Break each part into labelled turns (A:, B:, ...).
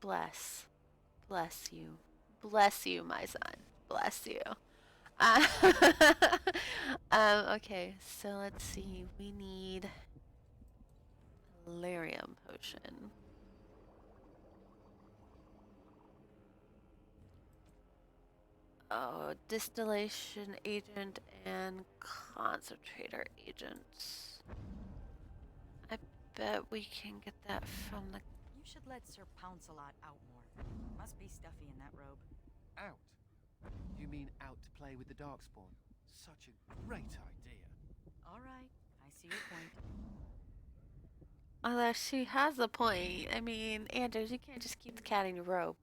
A: Bless. Bless you. Bless you, my son. Bless you. Uh, okay, so let's see. We need lyrium potion. Oh, distillation agent and concentrator agents. I bet we can get that from the...
B: You should let Sir Pounce-a-lot out more. Must be stuffy in that robe.
C: Out? You mean out to play with the Darkspawn? Such a great idea.
B: All right, I see your point.
A: Although she has a point. I mean, Anders, you can't just keep the cat in your robe.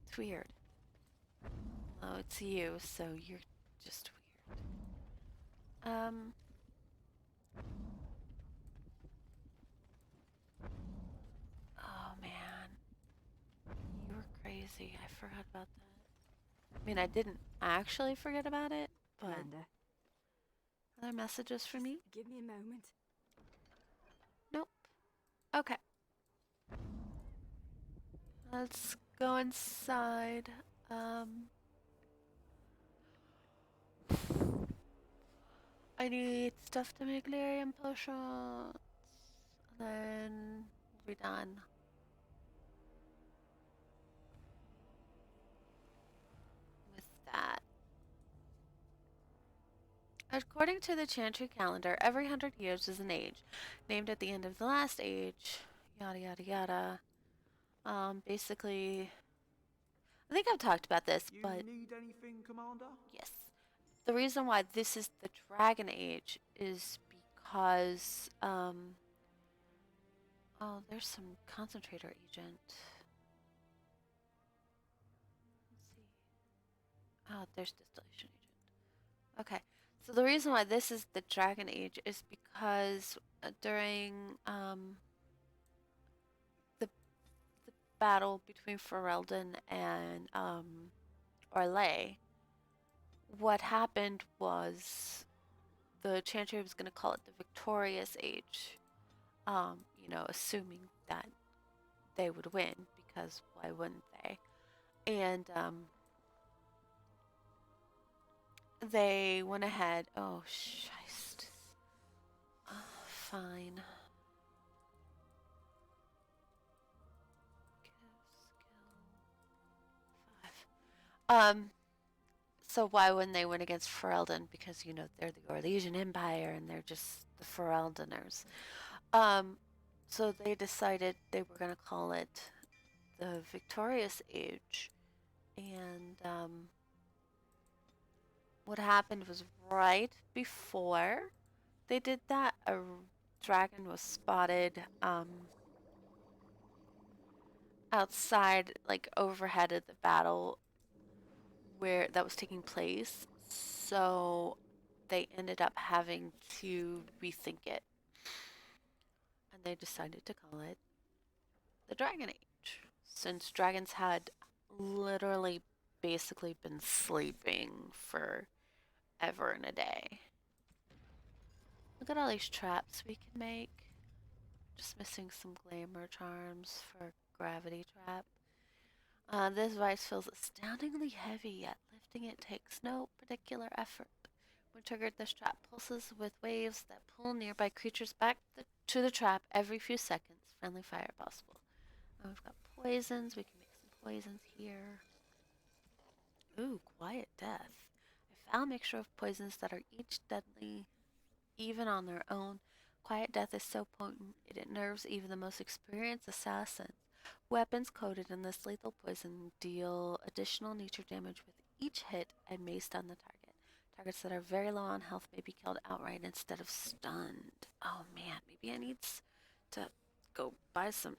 A: It's weird. Oh, it's you, so you're just weird. Oh man. You were crazy. I forgot about that. I mean, I didn't actually forget about it, but...
D: Commander,
A: Other messages for me?
D: give me a moment.
A: Nope. Okay. Let's go inside. I need stuff to make lyrium potions. Then we'll be done. With that. According to the Chantry calendar, every 100 years is an age, named at the end of the last age. Yada yada yada. Basically, I think I've talked about this, but
E: You need anything, Commander?
A: yes. The reason why this is the Dragon Age is because, oh, there's some concentrator agent. Let's see. Oh, there's distillation agent. Okay. So the reason why this is the Dragon Age is because during the battle between Ferelden and Orlais, what happened was the Chantry was going to call it the Victorious Age, you know, assuming that they would win, because why wouldn't they? And they went ahead. Oh, shite. Fine. So why wouldn't they win against Ferelden? Because, you know, they're the Orlesian Empire and they're just the Fereldeners. So they decided they were going to call it the Victorious Age. And what happened was right before they did that, a dragon was spotted outside, like overhead of the battle where that was taking place. So they ended up having to rethink it. And they decided to call it the Dragon Age, since dragons had literally basically been sleeping for ever and a day. Look at all these traps we can make. Just missing some glamour charms for gravity trap. This vice feels astoundingly heavy, yet lifting it takes no particular effort. When triggered, this trap pulses with waves that pull nearby creatures back to the trap every few seconds. Friendly fire possible. We've got poisons. We can make some poisons here. Ooh, quiet death. A foul mixture of poisons that are each deadly, even on their own. Quiet death is so potent, it unnerves even the most experienced assassins. Weapons coated in this lethal poison deal additional nature damage with each hit and may stun the target. Targets that are very low on health may be killed outright instead of stunned. Oh man, maybe I need to go buy some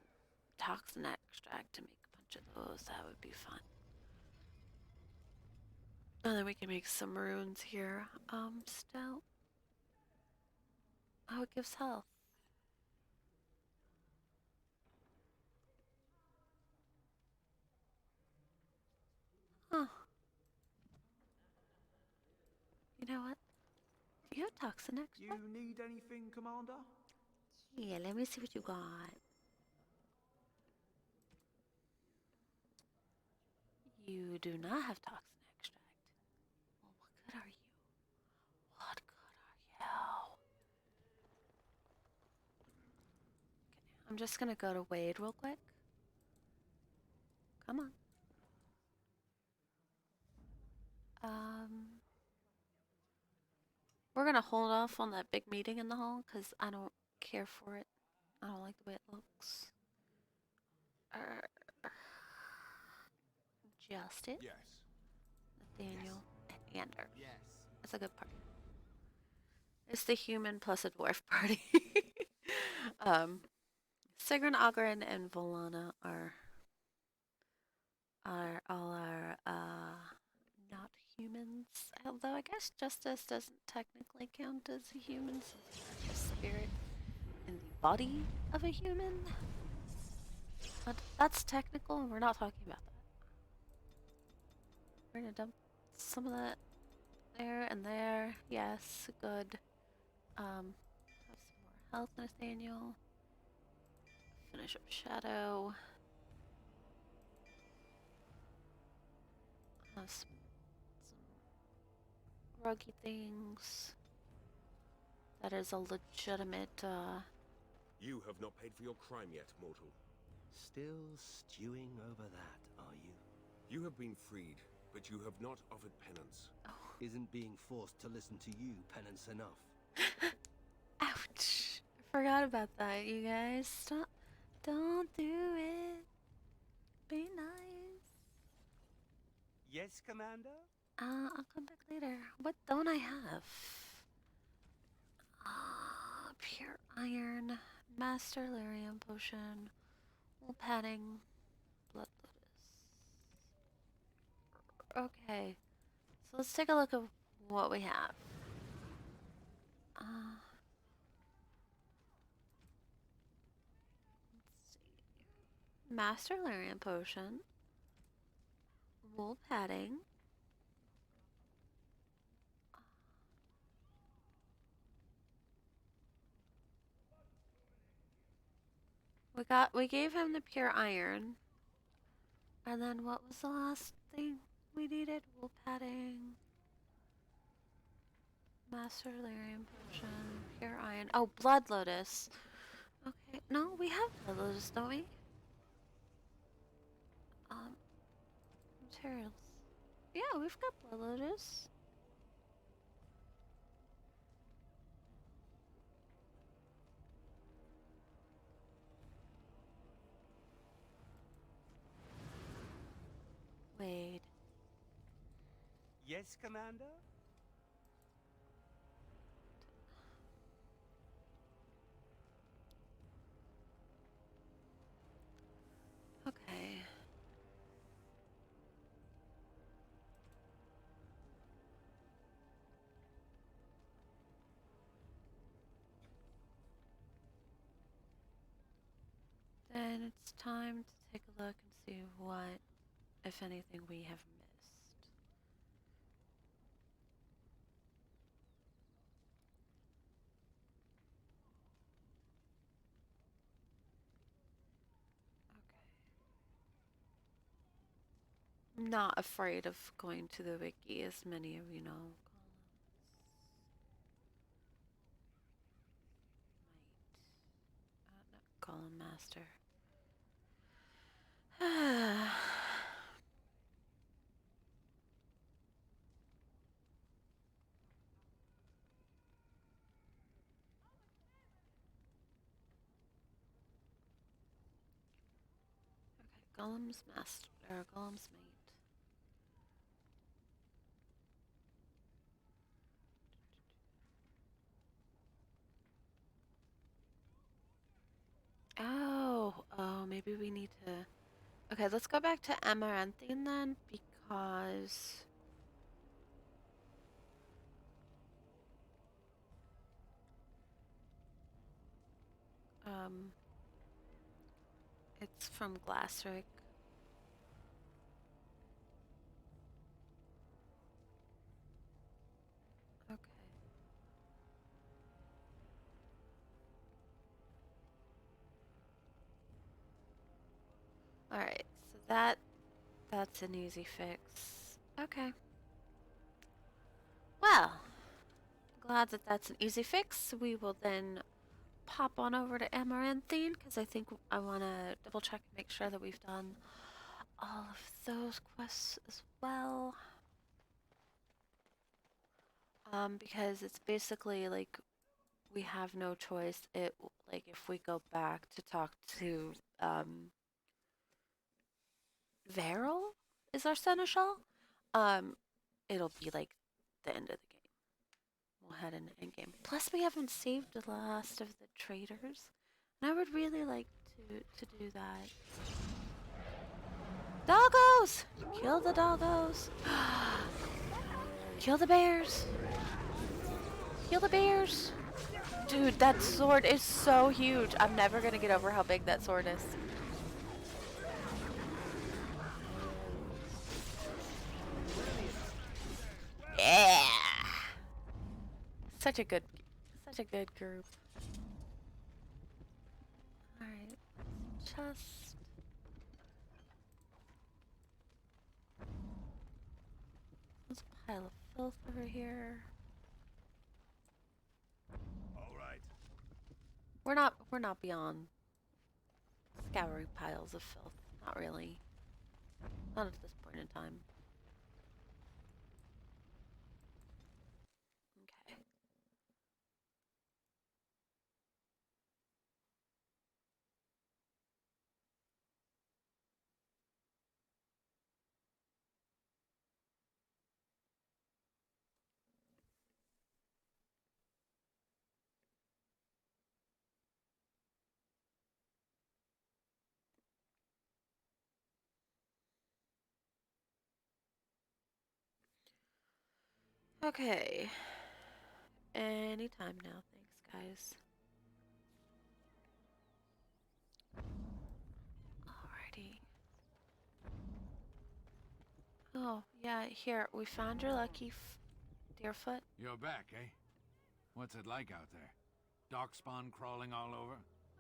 A: toxin extract to make a bunch of those. That would be fun. And then we can make some runes here. Still. Oh, it gives health. Huh. You know what? Do you have toxin extract?
E: You need anything, Commander?
A: Yeah, let me see what you got. do not have toxin extract. Well, what good are you? What good are you? Okay, I'm just gonna go to Wade real quick. Come on. We're gonna hold off on that big meeting in the hall because I don't care for it. I don't like the way it looks. Just it.
D: Yes.
A: Nathaniel Ander.
D: Yes.
A: That's a good party. It's the human plus a dwarf party. Sigrun, Ogren, and Volana are all our not humans. Although I guess Justice doesn't technically count as a human since he's a spirit in the body of a human. But that's technical and we're not talking about that. We're gonna dump some of that there and there. Yes, good. Have some more health, Nathaniel. Finish up Shadow. Have some ruggy things. That is a legitimate,
D: You have not paid for your crime yet, mortal.
E: Still stewing over that, are you?
D: You have been freed, but you have not offered penance.
E: Isn't being forced to listen to you penance enough?
A: ouch. I forgot about that, you guys. Stop. Don't do it. Be nice.
E: Yes, Commander?
A: I'll come back later. What don't I have? Pure iron, master lyrium potion, wool padding, blood lotus. Okay, so let's take a look at what we have. Let's see. Master lyrium potion, wool padding. We gave him the pure iron. And then what was the last thing we needed? Wool padding. Master lyrium potion. Pure iron. Oh, blood lotus. Okay. No, we have blood lotus, don't we? Materials. Yeah, we've got blood lotus. Wait.
E: Yes, Commander?
A: Okay. Then it's time to take a look and see what, if anything, we have missed. Okay. I'm not afraid of going to the wiki, as many of you know. Not Golem Master. Okay, Golem's Master, or Golem's Mate. Oh, maybe we need to... Okay, let's go back to Amaranthine then, because... It's from Glassrick. Okay. Alright, so that That's an easy fix. Okay. Well, glad that that's an easy fix. We will then pop on over to Amaranthine because I think I want to double check and make sure that we've done all of those quests as well. Because it's basically like we have no choice. It like if we go back to talk to Veril is our seneschal, um, it'll be like the end of the game. We'll head into end game. Plus, we haven't saved the last of the traitors, and I would really like to do that. Doggos! Kill the doggos! Kill the bears! Kill the bears! Dude, that sword is so huge. I'm never gonna get over how big that sword is. Yeah! Such a good group. Alright, just... There's a pile of filth over here. We're not beyond scouring piles of filth. Not really. Not at this point in time. Okay. Okay. Anytime now, thanks guys. Alrighty. Oh, yeah, here, we found your lucky Deerfoot.
F: You're back, eh? What's it like out there? Darkspawn crawling all over?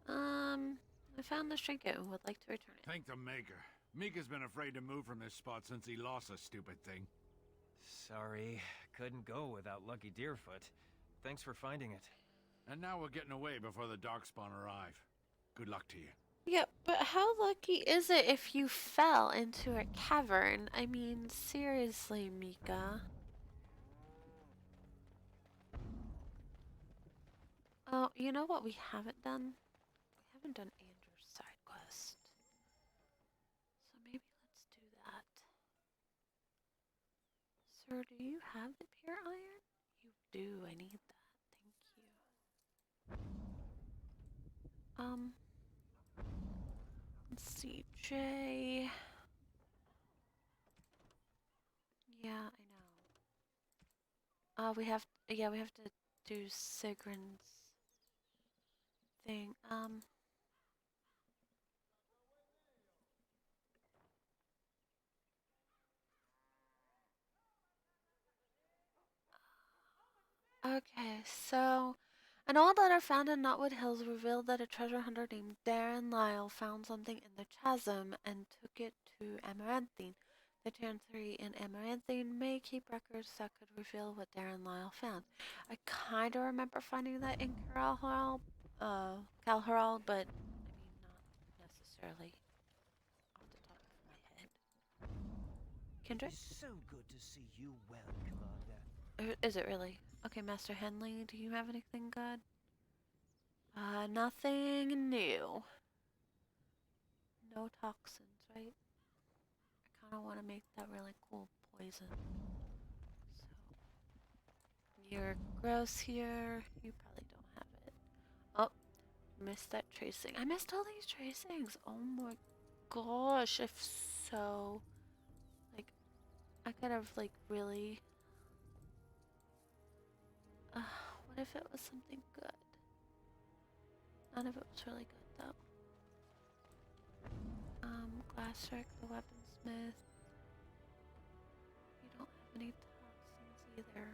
A: I found this trinket and would like to return it.
F: Thank the Maker. Mika's been afraid to move from this spot since he lost a stupid thing.
G: Sorry, couldn't go without Lucky Deerfoot. Thanks for finding it.
F: And now we're getting away before the Darkspawn arrive. Good luck to you.
A: Yeah, but how lucky is it if you fell into a cavern? I mean, seriously, Mika. Oh, you know what we haven't done? We haven't done Andrew's side quest. So maybe let's do that. Sir, do you have the pure iron? You do. I need that. Thank you. Let's see. Jay. Yeah, I know. We have to do Sigrun's thing. Okay, so an old letter found in Knotwood Hills revealed that a treasure hunter named Darren Lyle found something in the chasm and took it to Amaranthine. The Chancery in Amaranthine may keep records that could reveal what Darren Lyle found. I kind of remember finding that in Calharald, but I mean, not necessarily off the top of my head. Kendrick?
E: It's so good to see you well, Commander.
A: Is it really? Okay, Master Henley, do you have anything good? Nothing new. No toxins, right? I kind of want to make that really cool poison. So, you're gross here. You probably don't have it. Oh, missed that tracing. I missed all these tracings. Oh my gosh, if so, like, I could have, like, really... what if it was something good? None of it was really good, though. Glassrick, the weaponsmith. You don't have any toxins either.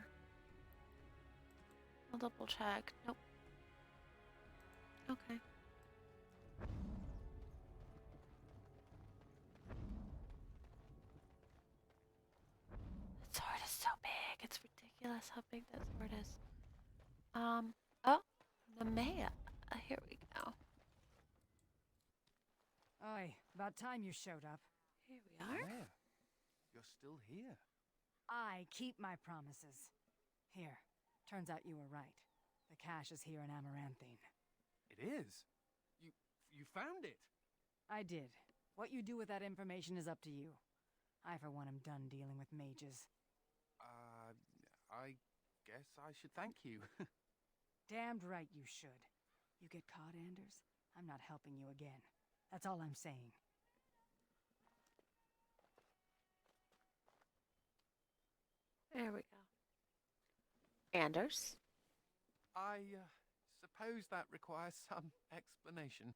A: I'll double check. Nope. Okay. ridiculous how big that sword is. Oh, Nemea. Here we go.
B: Oi, about time you showed up.
A: Here we are.
C: Where? You're still here.
B: I keep my promises. Here, turns out you were right. The cache is here in Amaranthine.
C: It is. You found it.
B: I did. What you do with that information is up to you. I, for one, am done dealing with mages.
C: I guess I should thank you.
B: Damned right you should. You get caught, Anders? I'm not helping you again. That's all I'm saying.
A: There we go. Anders?
C: I suppose that requires some explanation.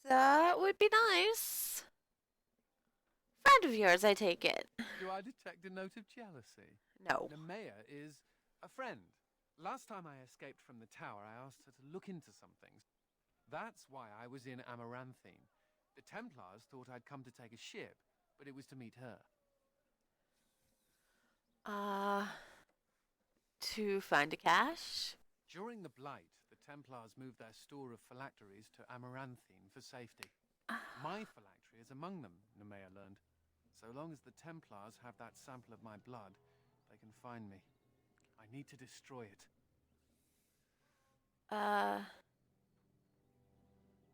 A: That would be nice. Friend of yours, I take it.
C: Do I detect a note of jealousy?
A: No.
C: Nemea is a friend. Last time I escaped from the tower, I asked her to look into some things. That's why I was in Amaranthine. The Templars thought I'd come to take a ship, but it was to meet her.
A: To find a cache?
C: During the Blight, the Templars moved their store of phylacteries to Amaranthine for safety. My phylactery is among them, Nemea learned. So long as the Templars have that sample of my blood, they can find me. I need to destroy it.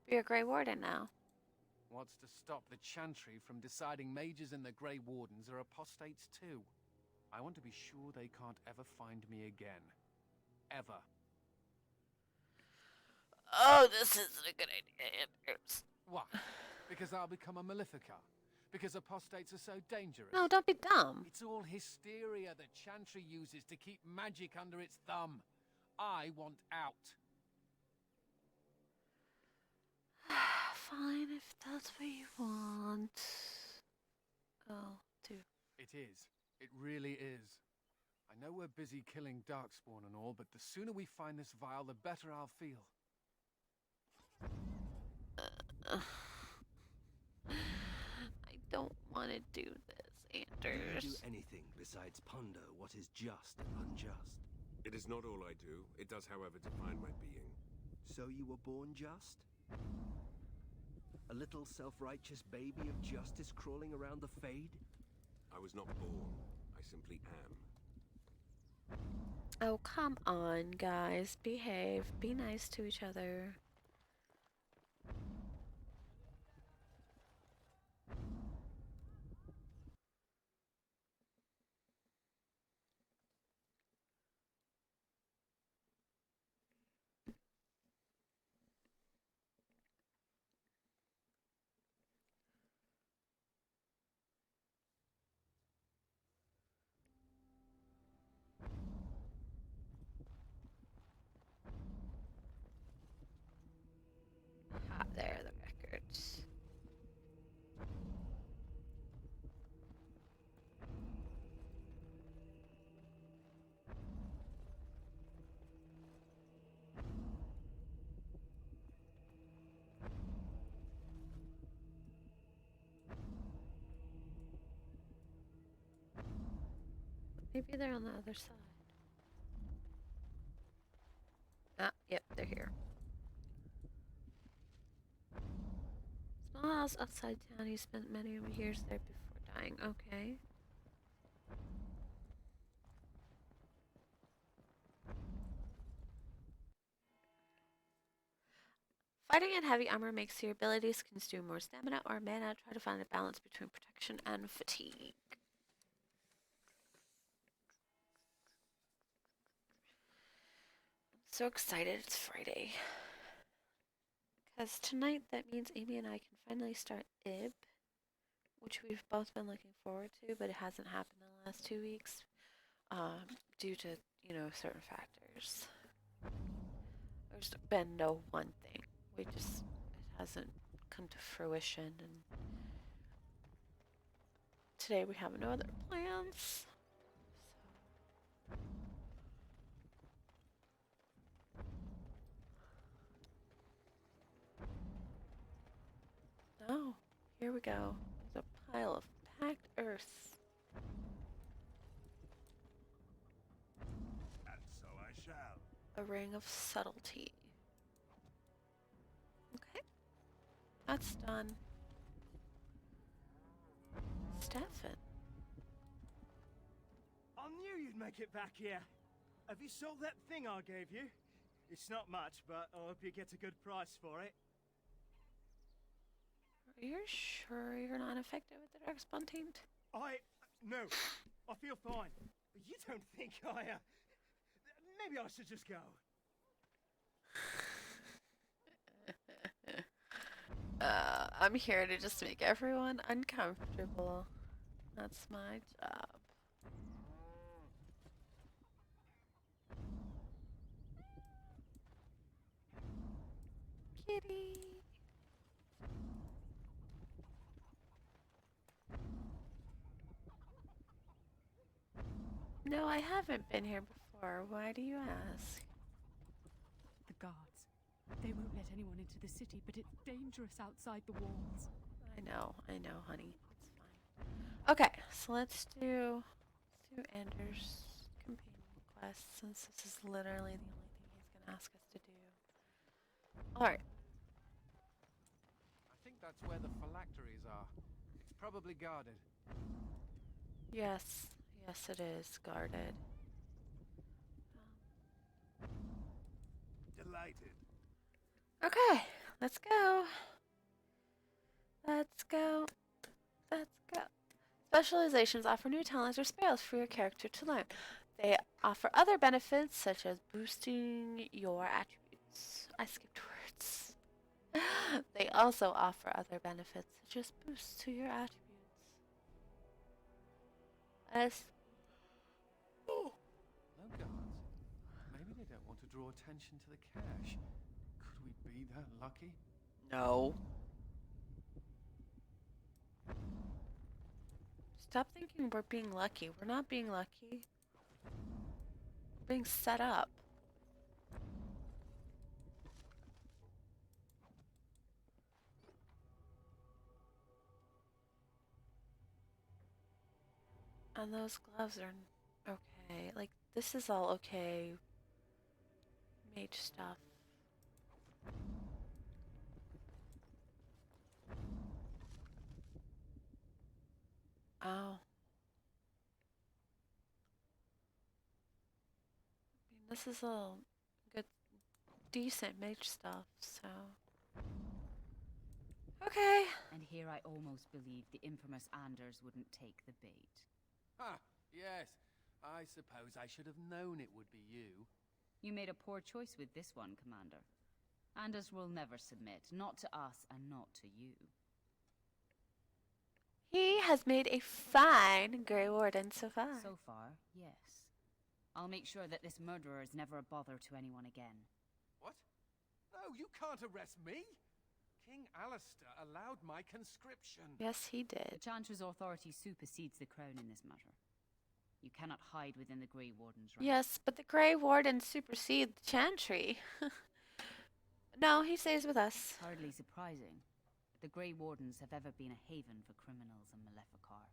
A: Be a Grey Warden now.
C: What's to stop the Chantry from deciding mages and the Grey Wardens are apostates too? I want to be sure they can't ever find me again. Ever.
A: Oh, this isn't a good idea, Anders.
C: Why? Because I'll become a Maleficar? Because apostates are so dangerous?
A: No, don't be dumb.
C: It's all hysteria that Chantry uses to keep magic under its thumb. I want out.
A: Fine, if that's what you want. Oh, do.
C: It is. It really is. I know we're busy killing Darkspawn and all, but the sooner we find this vial, the better I'll feel.
A: I don't want to do this,
E: Do you
A: Anders.
E: do anything besides ponder what is just and unjust?
D: It is not all I do. It does, however, define my being.
E: So you were born just? A little self-righteous baby of justice crawling around the Fade?
D: I was not born. I simply am.
A: Oh, come on, guys. Behave. Be nice to each other. Ah, there are the records. Maybe they're on the other side. Ah, yep, they're here. Small house outside town. He spent many years there before dying. Okay. Fighting in heavy armor makes your abilities consume more stamina or mana. Try to find a balance between protection and fatigue. So excited it's Friday. Because tonight that means Amy and I can finally start IB, which we've both been looking forward to, but it hasn't happened in the last 2 weeks due to, certain factors. There's been no one thing. It hasn't come to fruition, and today we have no other plans. Oh, here we go. There's a pile of packed earth. A ring of subtlety. Okay, that's done. Stefan.
H: I knew you'd make it back here. Have you sold that thing I gave you? It's not much, but I hope you get a good price for it.
A: Are you sure you're not affected with the Darkspawn taint?
H: No, I feel fine. You don't think maybe I should just go.
A: I'm here to just make everyone uncomfortable. That's my job. Kitty. No, I haven't been here before. Why do you ask?
I: The guards. They won't let anyone into the city, but it's dangerous outside the walls.
A: I know, honey. It's fine. Okay, so let's do Anders' companion quest, since this is literally the only thing he's gonna ask us to do. Alright.
C: I think that's where the phylacteries are. It's probably guarded.
A: Yes, it is guarded.
D: Delighted.
A: Okay, let's go. Let's go. Specializations offer new talents or spells for your character to learn. They offer other benefits such as boosting your attributes. I skipped words. They also offer other benefits such as boosts to your attributes.
C: No guards. Maybe they don't want to draw attention to the cache. Could we be that lucky?
A: No. Stop thinking we're being lucky. We're not being lucky. We're being set up. And those gloves are okay. Like, this is all okay. Mage stuff. Oh. I mean, this is all good, decent mage stuff, so. Okay.
J: And here I almost believed the infamous Anders wouldn't take the bait.
C: Ah, yes. I suppose I should have known it would be you.
J: You made a poor choice with this one, Commander. Anders will never submit, not to us and not to you.
A: He has made a fine Grey Warden so far.
J: So far, yes. I'll make sure that this murderer is never a bother to anyone again.
C: What? No, you can't arrest me! King Alistair allowed my conscription.
A: Yes, he
J: The
A: did.
J: Chantry's authority supersedes the crown in this matter. You cannot hide within the Grey Warden's ranks.
A: Yes, but the Grey Warden supersedes the Chantry. No, he stays with us.
J: Hardly surprising. The Grey Wardens have ever been a haven for criminals and Maleficar.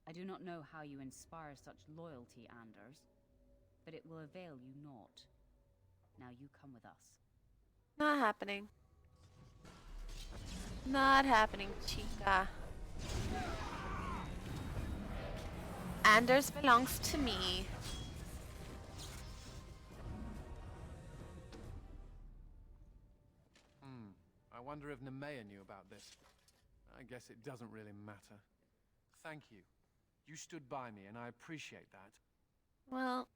J: I do not know how you inspire such loyalty, Anders, but it will avail you naught. Now you come with us.
A: Not happening. Not happening, chica. Anders belongs to me.
C: I wonder if Nemea knew about this. I guess it doesn't really matter. Thank you. You stood by me, and I appreciate that.
A: Well,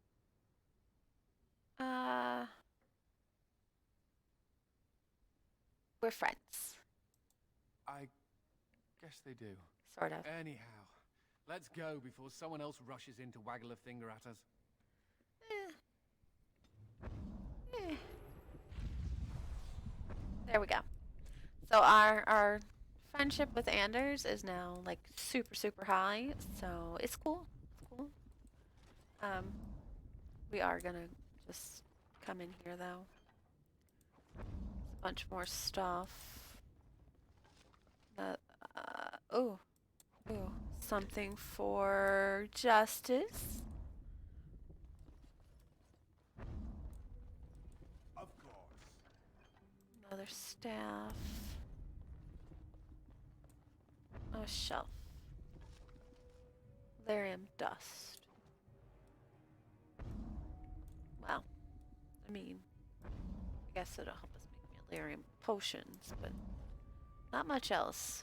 A: we're friends.
C: I guess they do.
A: Sort of.
C: Anyhow, let's go before someone else rushes in to waggle a finger at us.
A: There we go. So our friendship with Anders is now like super high, so it's cool. It's cool. We are gonna just come in here though. There's a bunch more stuff. That ooh, something for justice. staff. A shelf. Lyrium dust. Well, I mean, I guess it'll help us make lyrium potions, but not much else.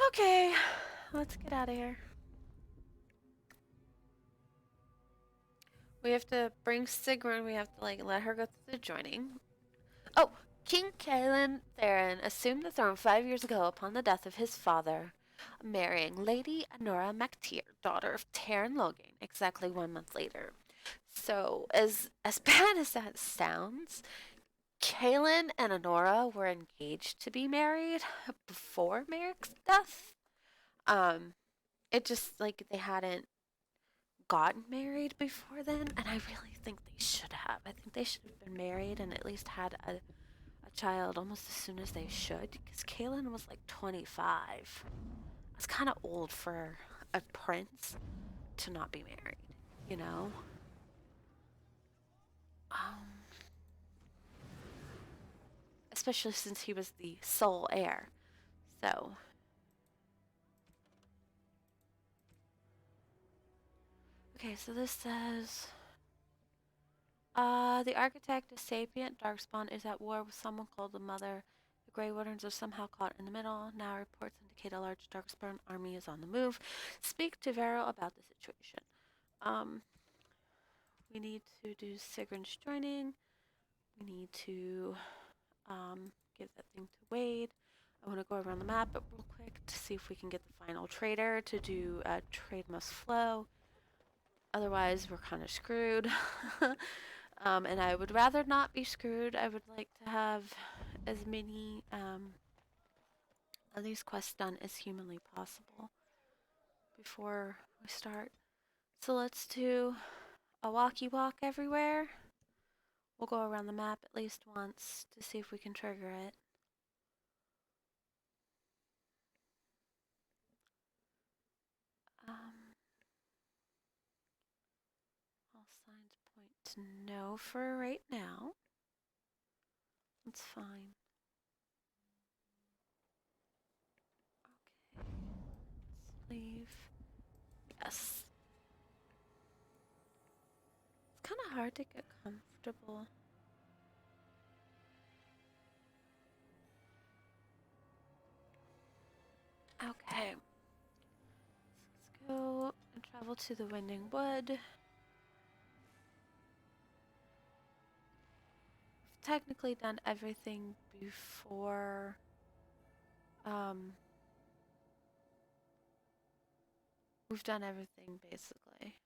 A: Okay, let's get out of here. We have to bring Sigrun, we have to like let her go through the joining. Oh, King Kaelin Theron assumed the throne 5 years ago upon the death of his father, marrying Lady Anora MacTier, daughter of Taran Logain, exactly 1 month later. So, as bad as that sounds, Kaelin and Anora were engaged to be married before Merrick's death. It just like they hadn't gotten married before then, and I really think they should have. I think they should have been married and at least had a child almost as soon as they should, because Kaelin was like 25. That's kind of old for a prince to not be married, you know? Especially since he was the sole heir. So okay, so this says the architect, a sapient Darkspawn, is at war with someone called the Mother. The Grey Wardens are somehow caught in the middle. Now reports indicate a large Darkspawn army is on the move. Speak to Vero about the situation. We need to do Sigrun's joining. We need to give that thing to Wade. I want to go around the map real quick to see if we can get the final trader to do a trade must flow. Otherwise, we're kind of screwed. And I would rather not be screwed. I would like to have as many of these quests done as humanly possible before we start. So let's do a walkie walk everywhere. We'll go around the map at least once to see if we can trigger it. All signs point to no for right now. That's fine. Okay, let's leave. Yes. It's kind of hard to get comfortable. Okay. Let's go and travel to the Winding Wood. We've technically done everything before we've done everything basically.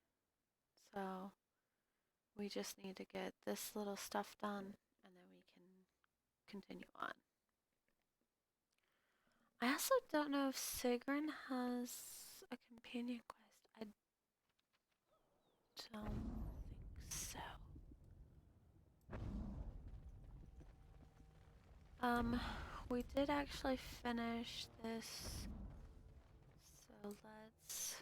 A: So we just need to get this little stuff done and then we can continue on. I also don't know if Sigrun has a companion quest. I don't think so. We did actually finish this, so let's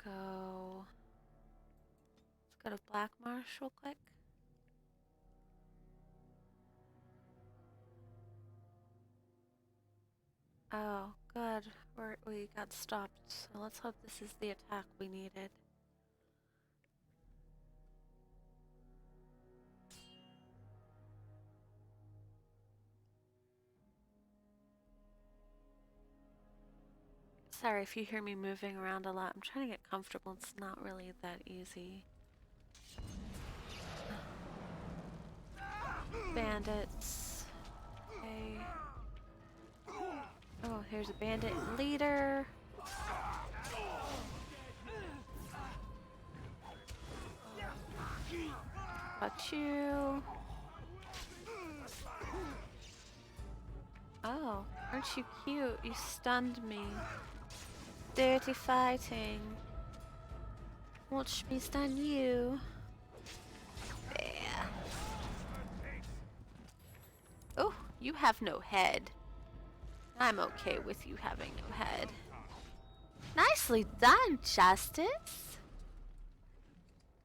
A: go to Black Marsh real quick. Oh, good. We got stopped, so let's hope this is the attack we needed. Sorry if you hear me moving around a lot. I'm trying to get comfortable. It's not really that easy. Bandits. Okay. Oh, here's a bandit leader. Got you. Oh, aren't you cute? You stunned me. Dirty fighting. Watch me stun you. Yeah. Oh, you have no head. I'm okay with you having no head. Nicely done, Justice.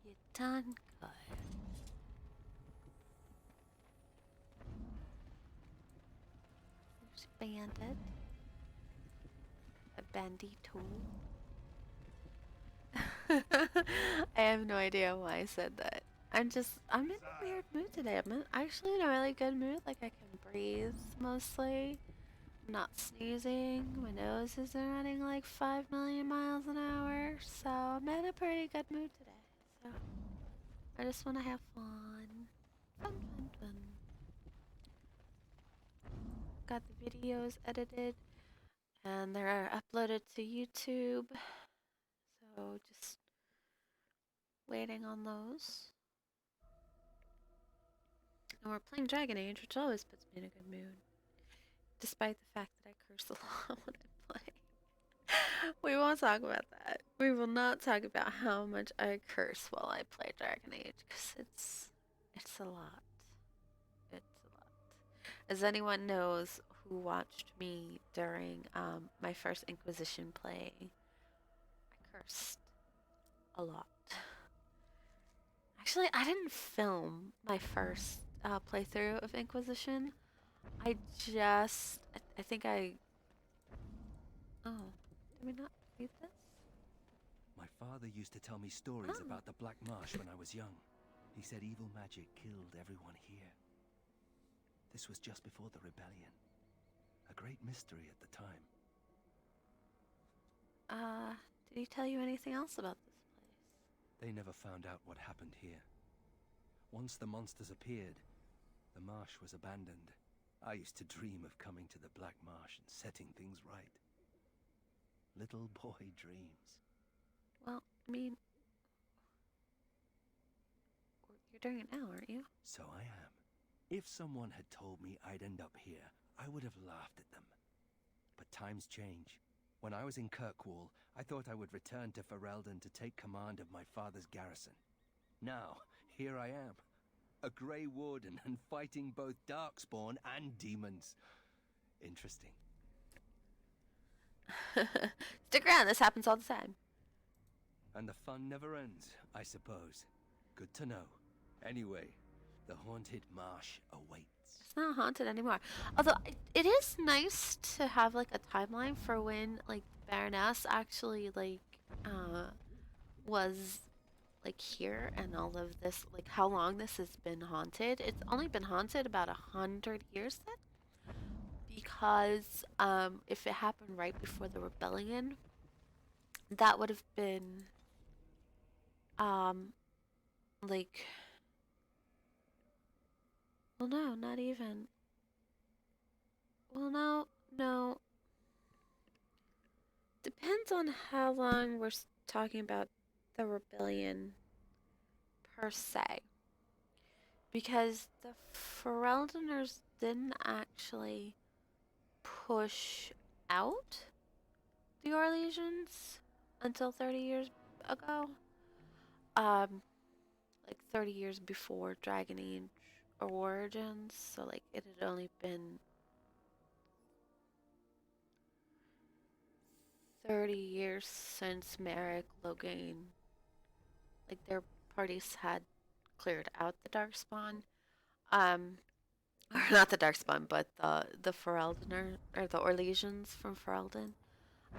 A: You done good. bandit. A bandito. I have no idea why I said that. I'm in a weird mood today. Actually in a really good mood. Like I can breathe mostly. I'm not sneezing. My nose isn't running like 5 million miles an hour. So I'm in a pretty good mood today. So I just want to have fun. Fun, fun, fun. Got the videos edited and they're uploaded to YouTube. So just waiting on those. And we're playing Dragon Age, which always puts me in a good mood. Despite the fact that I curse a lot when I play. We won't talk about that. We will not talk about how much I curse while I play Dragon Age, because it's a lot. It's a lot. As anyone knows who watched me during my first Inquisition play, I cursed a lot. Actually, I didn't film my first playthrough of Inquisition. I think I... Oh, did we not read this?
E: My father used to tell me stories about the Black Marsh when I was young. He said evil magic killed everyone here. This was just before the rebellion. A great mystery at the time.
A: Did he tell you anything else about this place?
E: They never found out what happened here. Once the monsters appeared, the marsh was abandoned. I used to dream of coming to the Black Marsh and setting things right. Little boy dreams.
A: Well, I mean, you're doing it now, aren't you?
E: So I am. If someone had told me I'd end up here, I would have laughed at them. But times change. When I was in Kirkwall, I thought I would return to Ferelden to take command of my father's garrison. Now, here I am. A Grey Warden and fighting both Darkspawn and demons. Interesting.
A: Stick around, this happens all the time.
E: And the fun never ends, I suppose. Good to know. Anyway, the haunted marsh awaits.
A: It's not haunted anymore. Although, it is nice to have, like, a timeline for when, like, Baroness actually, like, was, like, here and all of this, like, how long this has been haunted. It's only been haunted about 100 years then. Because, if it happened right before the rebellion, that would have been, like... Well, no, not even. Well, no. Depends on how long we're talking about the rebellion, per se. Because the Fereldeners didn't actually push out the Orlesians until 30 years ago. Like 30 years before Dragon Age Origins, so like it had only been 30 years since Merrick, Logain, like their parties had cleared out the Darkspawn. Or not the Darkspawn, but the Fereldener, or the Orlesians from Ferelden.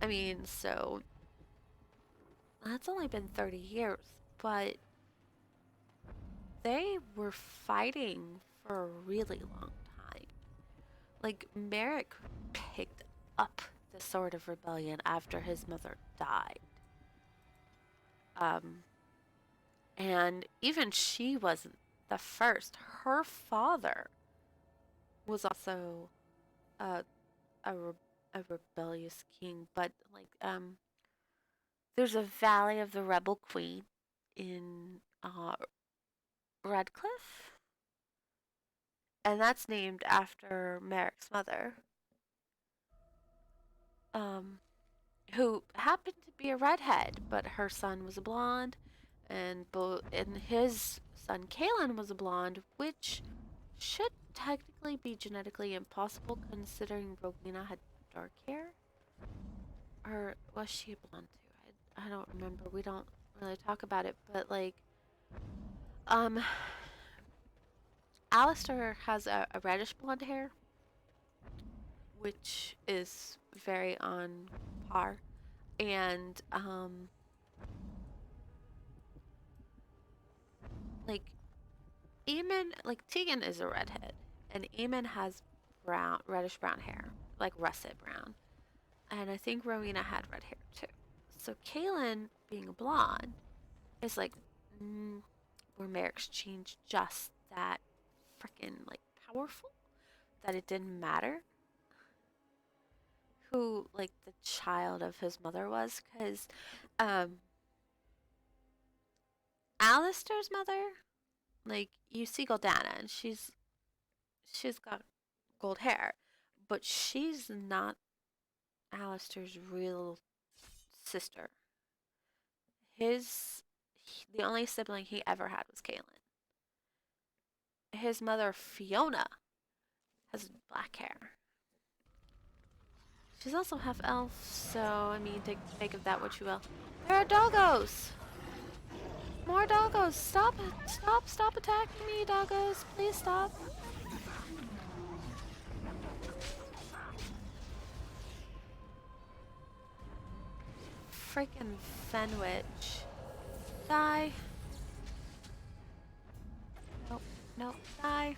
A: I mean, so that's only been 30 years, but they were fighting for a really long time. Like, Merrick picked up the Sword of Rebellion after his mother died. And even she wasn't the first. Her father was also a rebellious king, but like there's a Valley of the Rebel Queen in Redcliffe, and that's named after Merrick's mother, who happened to be a redhead, but her son was a blonde, and his son Kalen was a blonde, which should technically be genetically impossible considering Rowena had dark hair. Or was she a blonde too? I don't remember. We don't really talk about it, but like Alistair has a reddish blonde hair, which is very on par. And like Eamon, like Tegan is a redhead, and Eamon has reddish brown hair, like russet brown. And I think Rowena had red hair too. So Kaylin, being a blonde, is like, were Merrick's change just that freaking like powerful that it didn't matter who like the child of his mother was? Because Alistair's mother, like you see Goldana, and she's got gold hair, but she's not Alistair's real sister. The only sibling he ever had was Kaylin. His mother, Fiona, has black hair. She's also half elf, so I mean, make of that what you will. There are doggos! More doggos! Stop it! Stop attacking me, doggos! Please stop! Freaking Fenwich. Die! Nope, nope, die!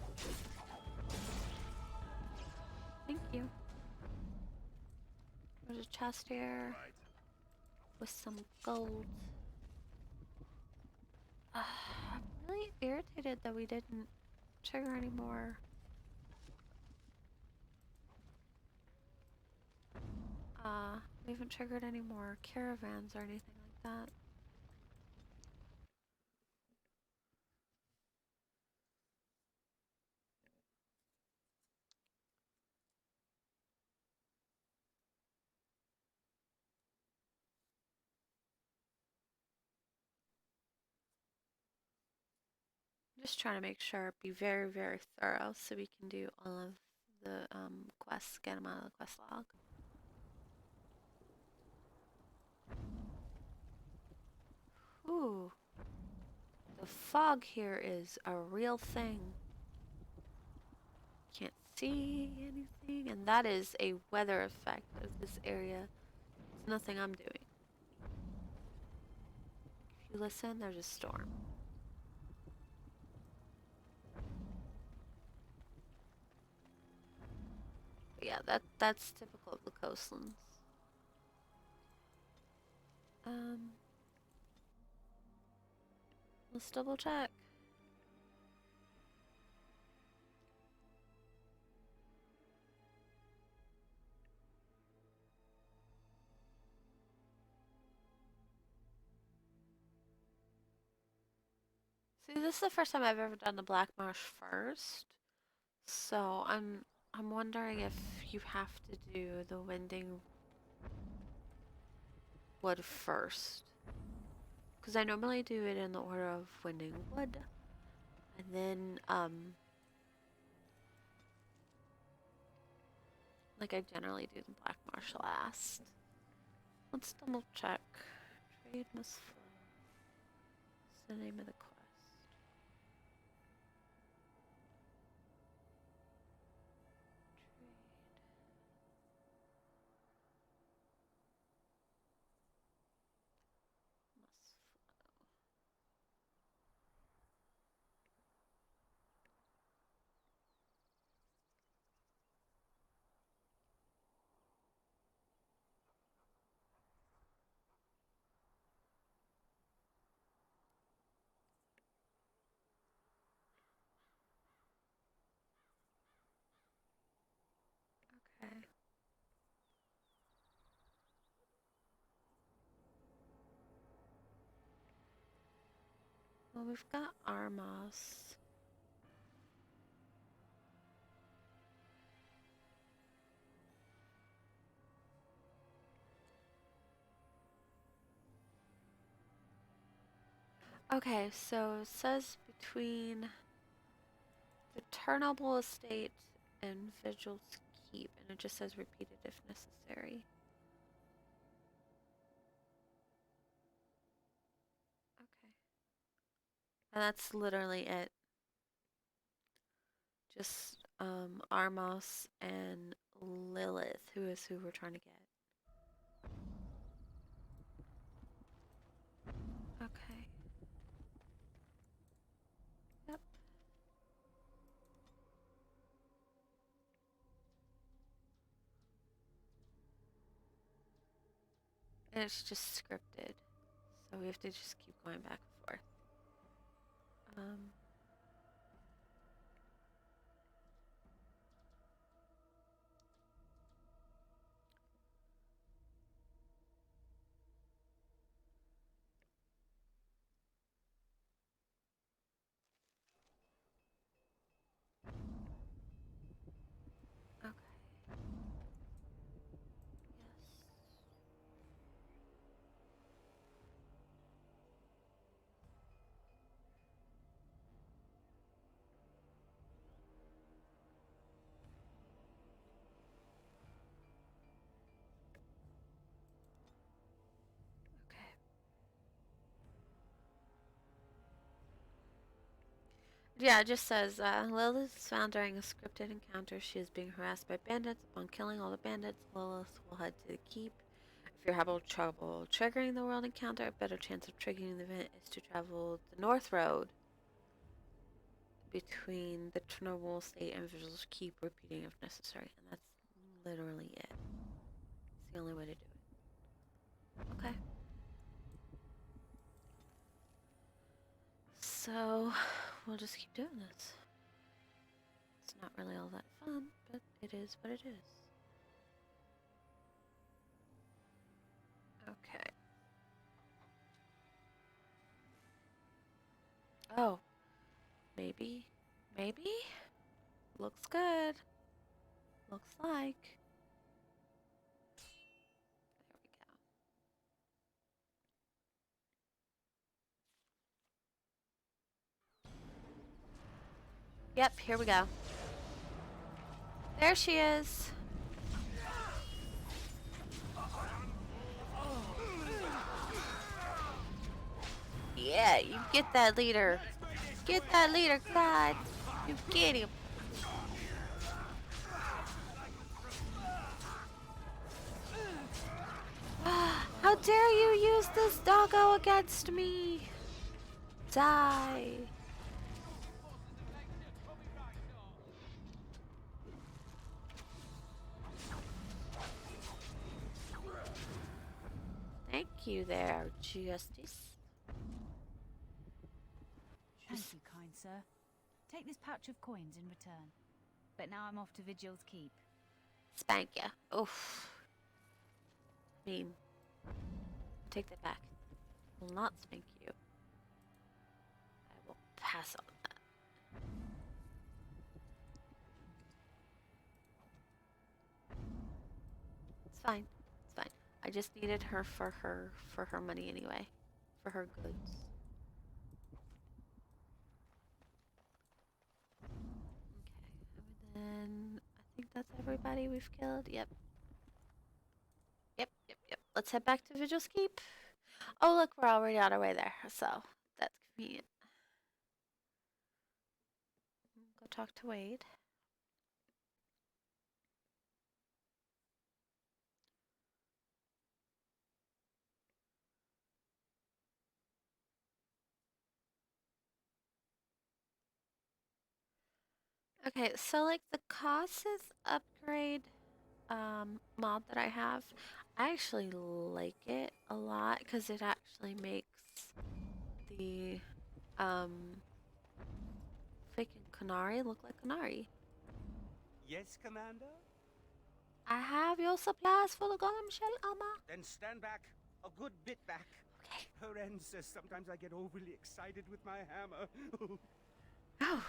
A: Thank you. There's a chest here with some gold. I'm really irritated that we didn't trigger any more. We haven't triggered any more caravans or anything like that. Just trying to make sure, be very, very thorough so we can do all of the quests, get them out of the quest log. Ooh. The fog here is a real thing. Can't see anything, and that is a weather effect of this area. It's nothing I'm doing. If you listen, there's a storm. But yeah, that's typical of the coastlands. Let's double check. See, this is the first time I've ever done the Black Marsh first, so I'm wondering if you have to do the Winding Wood first, because I normally do it in the order of Winding Wood, and then like I generally do the Black Marsh last. Let's double check. Trade must flow. What's the name of the quest? Okay. Well, we've got Armos. Okay, so it says between the Turnable Estate and Vigil's Keep, and it just says repeated if necessary. Okay. And that's literally it. Just Armos and Lilith, who is who we're trying to get. Okay. Yep. And it's just scripted, so we have to just keep going back and forth. Okay. Yes. Okay. Yeah, it just says Lilith is found during a scripted encounter. She is being harassed by bandits. Upon killing all the bandits, Lilith will head to the keep. If you're having trouble triggering the world encounter, a better chance of triggering the event is to travel the North Road between the Chernobyl State and Vigil's Keep, repeating if necessary. And that's literally it. It's the only way to do it. Okay. So, we'll just keep doing this. It's not really all that fun, but it is what it is. Okay. Oh. Maybe. Maybe? Looks good. Looks like. There we go. Yep, here we go. There she is. Yeah, you get that leader. Get that leader, God. You get him. How dare you use this doggo against me? Die. Thank you there, Justice.
J: Thank you, kind sir. Take this pouch of coins in return. But now I'm off to Vigil's Keep.
A: Spank ya. Oof. I mean, take that back. I will not spank you. I will pass on that. It's fine. It's fine. I just needed her for her money anyway. For her goods. Okay. And then I think that's everybody we've killed. Yep. Yep. Let's head back to Vigil's Keep. Oh, look, we're already on our way there, so that's convenient. Go talk to Wade. Okay, so like the Cautious upgrade mod that I have, I actually like it a lot because it actually makes the freaking Canary look like Canary.
K: Yes, Commander?
H: I have your supplies for the golem shell armor.
K: Then stand back. A good bit back.
A: Okay.
K: Her end says sometimes I get overly excited with my hammer.
A: Oh,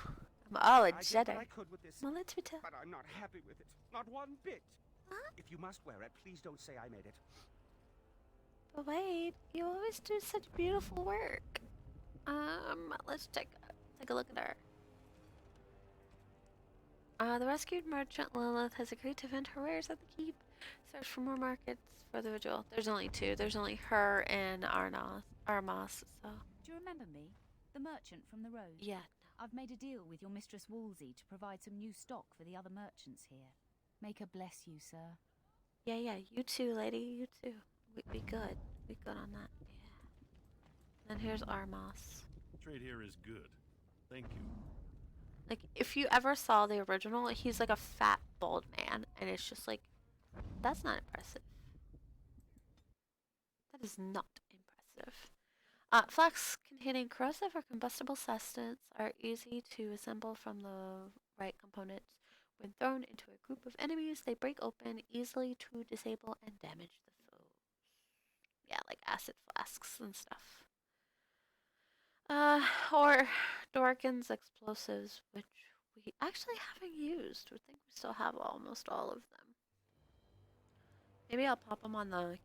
A: I'm all a
K: I did
A: Jedi.
K: what I could with this,
A: Well, let's be tough.
K: but I'm not happy with it. Not one bit.
A: Huh?
K: If you must wear it, please don't say I made it.
A: But wait, you always do such beautiful work. Let's take a look at her. The rescued merchant Lilith has agreed to vend her wares at the keep. Search for more markets for the Vigil. There's only two. There's only her and Armos. So
J: Do you remember me? The merchant from the road?
A: yeah,
J: I've made a deal with your Mistress Wolsey to provide some new stock for the other merchants here. Make her bless you, sir.
A: Yeah, yeah, you too, lady, you too. We good. We good on that. Yeah. Then here's Armas.
L: Trade here is good. Thank you.
A: Like, if you ever saw the original, he's like a fat, bald man, and it's just like, that's not impressive. That is not impressive. Flax containing corrosive or combustible substance are easy to assemble from the right components. When thrown into a group of enemies, they break open easily to disable and damage the foes. Yeah, like acid flasks and stuff. Or Dorkin's explosives, which we actually haven't used. I think we still have almost all of them. Maybe I'll pop them on the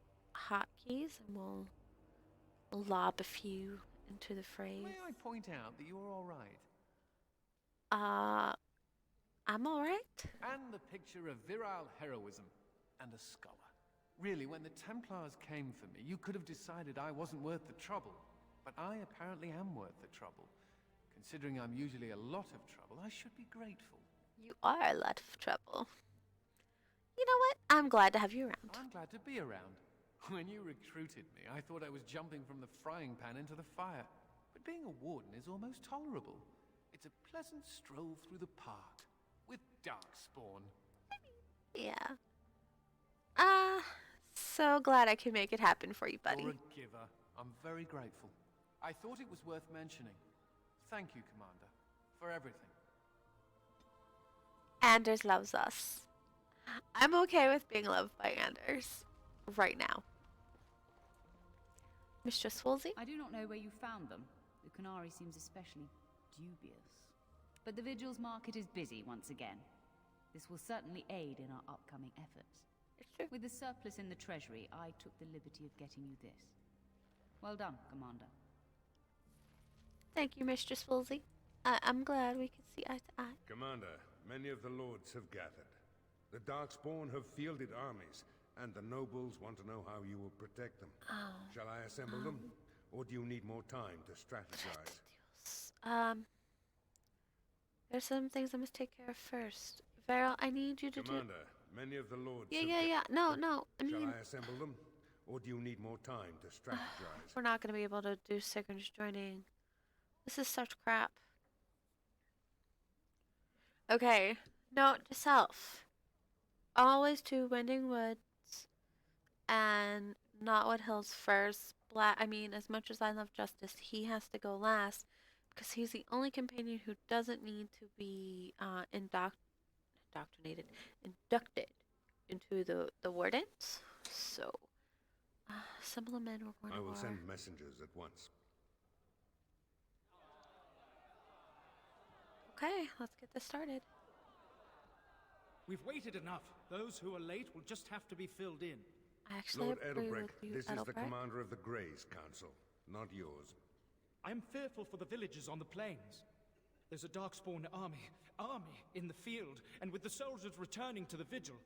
A: hotkeys and we'll lob a few into the fray.
C: May I point out that you're all right?
A: I'm alright.
C: And the picture of virile heroism and a scholar. Really, when the Templars came for me, you could have decided I wasn't worth the trouble. But I apparently am worth the trouble. Considering I'm usually a lot of trouble, I should be grateful.
A: You are a lot of trouble. You know what? I'm glad to have you around.
C: I'm glad to be around. When you recruited me, I thought I was jumping from the frying pan into the fire. But being a warden is almost tolerable. It's a pleasant stroll through the park with Darkspawn.
A: Yeah. So glad I could make it happen for you, buddy.
C: You're a giver. I'm very grateful. I thought it was worth mentioning. Thank you, Commander, for everything.
A: Anders loves us. I'm okay with being loved by Anders. Right now. Mistress Wolsey?
J: I do not know where you found them. The Canary seems especially dubious. But the Vigil's market is busy once again. This will certainly aid in our upcoming efforts. With the surplus in the treasury, I took the liberty of getting you this. Well done, Commander.
A: Thank you, Mistress Wolsey. I'm glad we could see eye to eye.
D: Commander, many of the lords have gathered. The Darkspawn have fielded armies, and the nobles want to know how you will protect them. Shall I assemble them, or do you need more time to strategize?
A: There's some things I must take care of first. Varel, I need you to
D: Commander, many of the lords
A: Yeah. No. I mean...
D: Shall I assemble them, or do you need more time to strategize?
A: We're not going to be able to do Sigrun's joining. This is such crap. Okay. Note to self. Always to Winding Woods and Knotwood Hills first. I mean, as much as I love Justice, he has to go last because he's the only companion who doesn't need to be inducted into the wardens. So, assemble the men we're going to war.
D: I will send messengers at once.
A: Okay, let's get this started.
H: We've waited enough. Those who are late will just have to be filled in.
A: I actually
D: Lord
A: agree
D: Edelbrecht,
A: with you,
D: this is the
A: Edelbrecht.
D: commander of the Greys Council, not yours.
H: I'm fearful for the villagers on the plains. There's a Darkspawn army in the field, and with the soldiers returning to the vigil.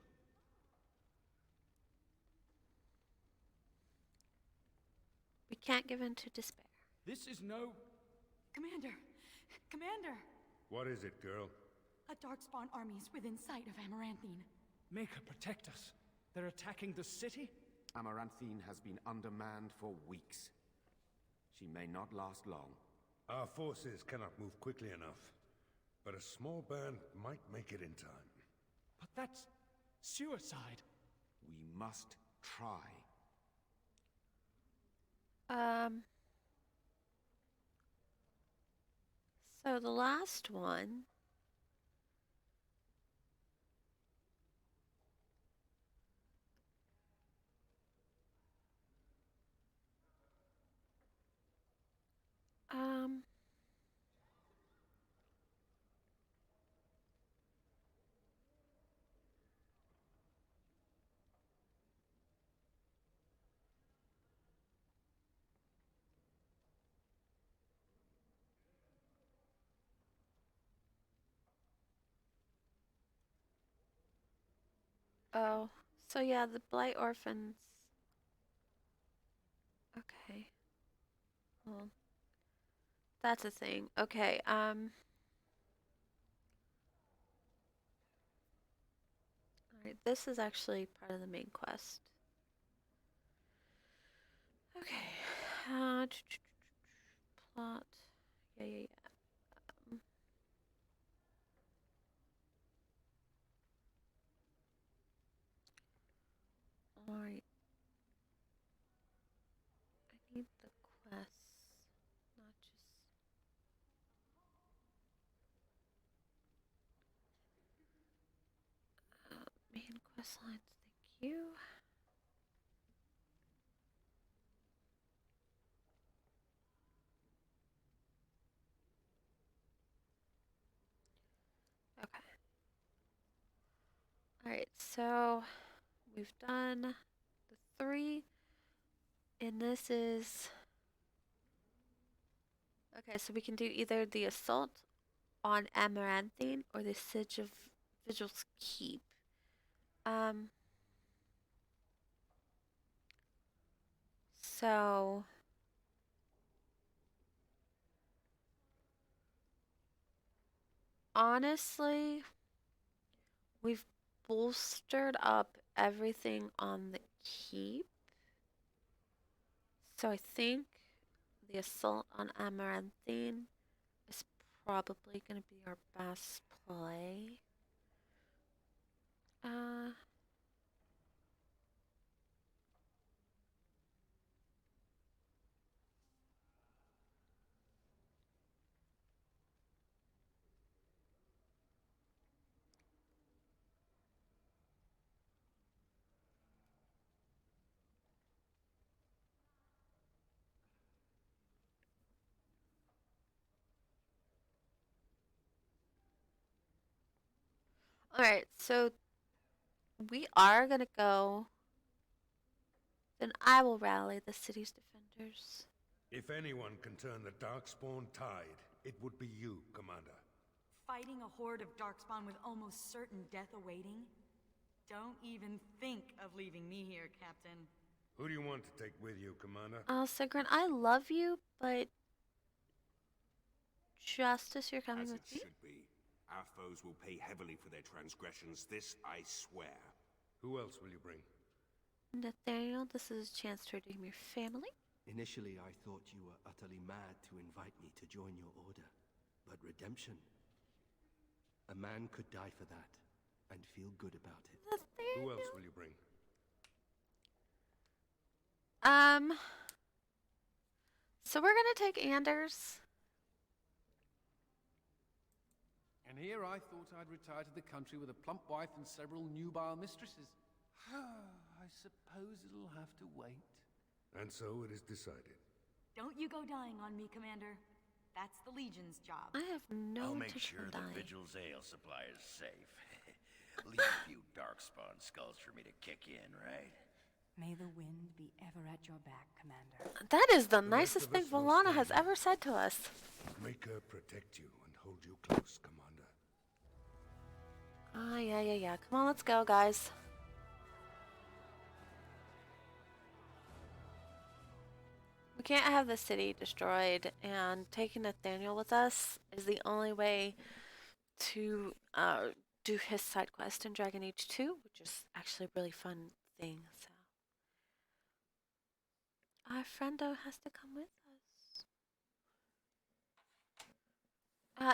A: We can't give in to despair.
H: This is no...
I: Commander! Commander!
D: What is it, girl?
I: A Darkspawn army is within sight of Amaranthine.
H: Make her protect us. They're attacking the city?
D: Amaranthine has been undermanned for weeks. She may not last long. Our forces cannot move quickly enough, but a small band might make it in time.
H: But that's suicide.
D: We must try.
A: So the last one. Oh, so yeah, the Blight Orphans. Okay. Well, that's a thing. Okay, Alright, this is actually part of the main quest. Okay. Plot. Yeah. Alright. I need the quests, not just. Main quest lines, thank you. Okay. Alright, so we've done the 3, and this is. Okay, so we can do either the assault on Amaranthine or the siege of Vigil's Keep. So honestly, we've bolstered up everything on the keep. So I think the assault on Amaranthine is probably going to be our best play. Alright, so we are going to go. Then I will rally the city's defenders.
D: If anyone can turn the Darkspawn tide, it would be you, Commander.
M: Fighting a horde of Darkspawn with almost certain death awaiting? Don't even think of leaving me here, Captain.
D: Who do you want to take with you, Commander?
A: Sigrun, I love you, but Justice, you're coming
N: As
A: with
N: it
A: me?
N: should be. Our foes will pay heavily for their transgressions, this I swear.
D: Who else will you bring?
A: Nathaniel, this is a chance to redeem your family.
E: Initially, I thought you were utterly mad to invite me to join your order. But redemption? A man could die for that, and feel good about it.
A: Nathaniel.
D: Who else will you bring?
A: So we're gonna take Anders.
C: And here I thought I'd retire to the country with a plump wife and several nubile mistresses. I suppose it'll have to wait.
D: And so it is decided.
M: Don't you go dying on me, Commander. That's the Legion's job.
A: I have no
O: I'll make
A: intention
O: sure
A: of
O: the
A: dying.
O: Vigil's ale supply is safe. Leave a few Darkspawn skulls for me to kick in, right?
B: May the wind be ever at your back, Commander.
A: That is the
D: rest
A: nicest
D: of
A: thing
D: us will
A: Valana
D: stay
A: has
D: here.
A: ever said to us.
D: Make her protect you and hold you close, Commander.
A: Yeah. Come on, let's go, guys. We can't have the city destroyed, and taking Nathaniel with us is the only way to do his side quest in Dragon Age 2, which is actually a really fun thing. So our friendo has to come with us.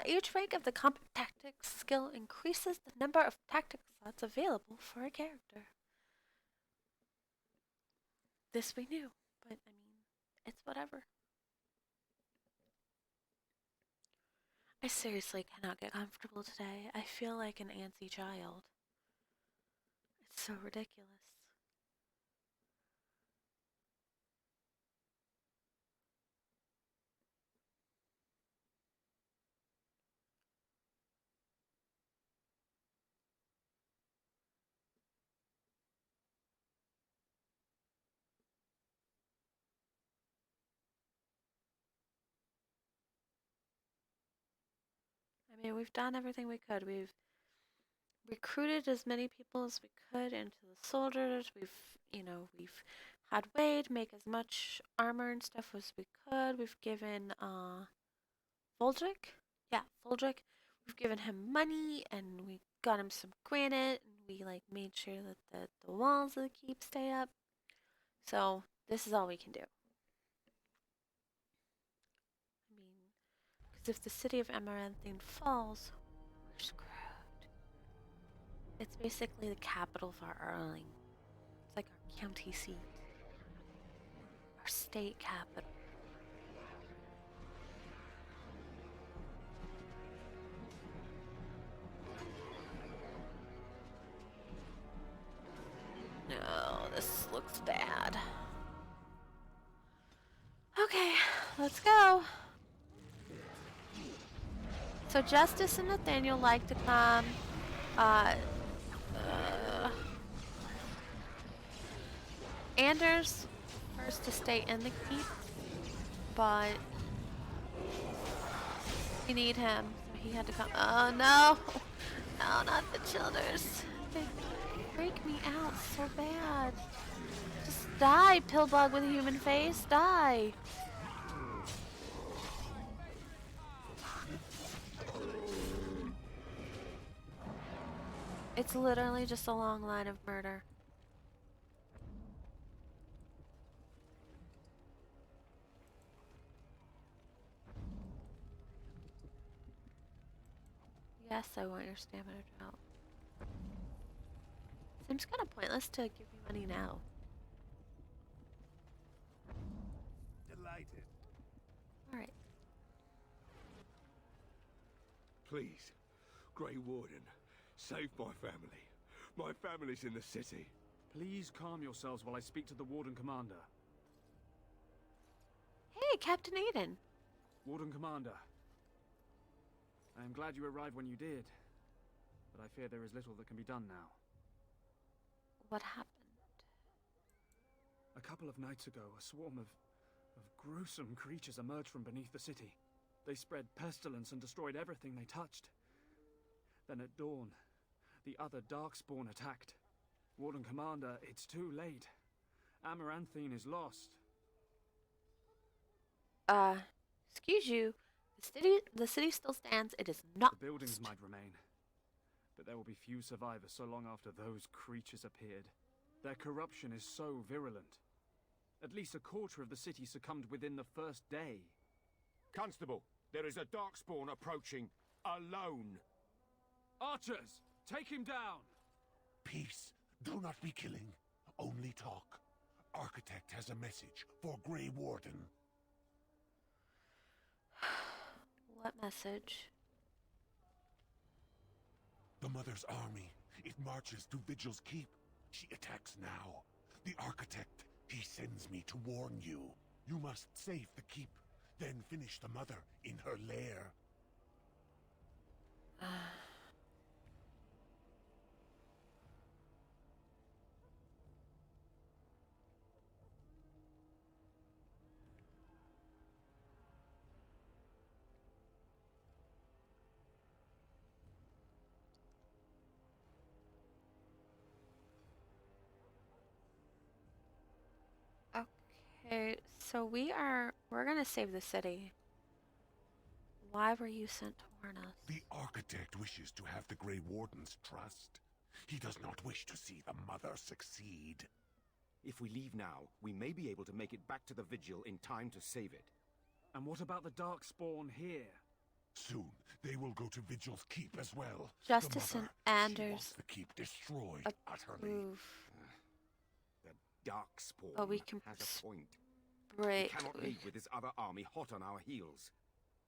A: Each rank of the combat tactics skill increases the number of tactic slots available for a character. This we knew, but I mean, it's whatever. I seriously cannot get comfortable today. I feel like an antsy child. It's so ridiculous. I mean, we've done everything we could. We've recruited as many people as we could into the soldiers. We've had Wade make as much armor and stuff as we could. We've given Voldrick, we've given him money and we got him some granite and We like made sure that the walls of the keep stay up. So this is all we can do. I mean, because if the city of Amaranthine falls, we're screwed. It's basically the capital of our Erling. It's like our county seat, our state capital. No, this looks bad. Okay, let's go. So Justice and Nathaniel like to come. Anders first to stay in the keep, but we need him, so he had to come. Oh no! No, not the childers. They freak me out so bad. Just die, pillbug with a human face. Die. It's literally just a long line of murder. Yes, I want your stamina drought. Seems kind of pointless to give you money now.
N: Delighted.
A: Alright.
N: Please, Grey Warden, save my family. My family's in the city.
H: Please calm yourselves while I speak to the Warden Commander.
A: Hey, Captain Aiden.
H: Warden Commander. I am glad you arrived when you did, but I fear there is little that can be done now.
A: What happened?
H: A couple of nights ago, a swarm of gruesome creatures emerged from beneath the city. They spread pestilence and destroyed everything they touched. Then at dawn, the other Darkspawn attacked. Warden Commander, it's too late. Amaranthine is lost.
A: Excuse you. The city still stands. It is not.
H: The buildings might remain, but there will be few survivors so long after those creatures appeared. Their corruption is so virulent. At least a quarter of the city succumbed within the first day.
N: Constable, there is a Darkspawn approaching, alone.
H: Archers, take him down!
P: Peace. Do not be killing. Only talk. Architect has a message for Grey Warden.
A: What message?
P: The Mother's army. It marches to Vigil's Keep. She attacks now. The Architect, he sends me to warn you. You must save the Keep, then finish the Mother in her lair.
A: Okay, so we're gonna save the city. Why were you sent to warn us?
P: The Architect wishes to have the Grey Warden's trust. He does not wish to see the Mother succeed.
Q: If we leave now, we may be able to make it back to the Vigil in time to save it.
H: And what about the Darkspawn here?
P: Soon, they will go to Vigil's Keep as well.
A: Justice
P: the Mother,
A: and
P: she
A: Anders
P: wants the Keep destroyed utterly.
Q: The Darkspawn
A: But we can
Q: has a point.
A: break.
Q: We cannot leave with this other army hot on our heels.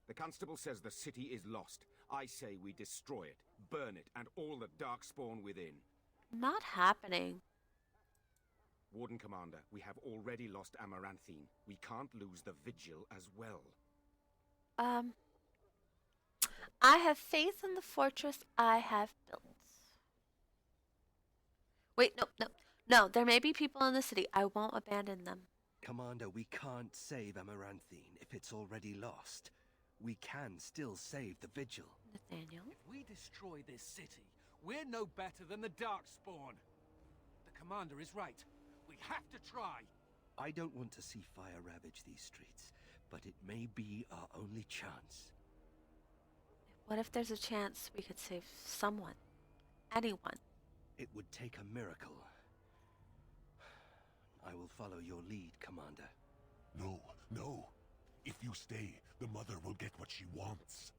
Q: The Constable says the city is lost. I say we destroy it, burn it, and all the Darkspawn within.
A: Not happening.
Q: Warden Commander, we have already lost Amaranthine. We can't lose the Vigil as well.
A: I have faith in the fortress I have built. Wait, no, there may be people in the city. I won't abandon them.
E: Commander, we can't save Amaranthine if it's already lost. We can still save the Vigil.
A: Nathaniel?
C: If we destroy this city, we're no better than the Darkspawn. The commander is right. We have to try.
E: I don't want to see fire ravage these streets, but it may be our only chance.
A: What if there's a chance we could save someone? Anyone?
E: It would take a miracle. I will follow your lead, Commander.
R: No, no. If you stay, the mother will get what she wants.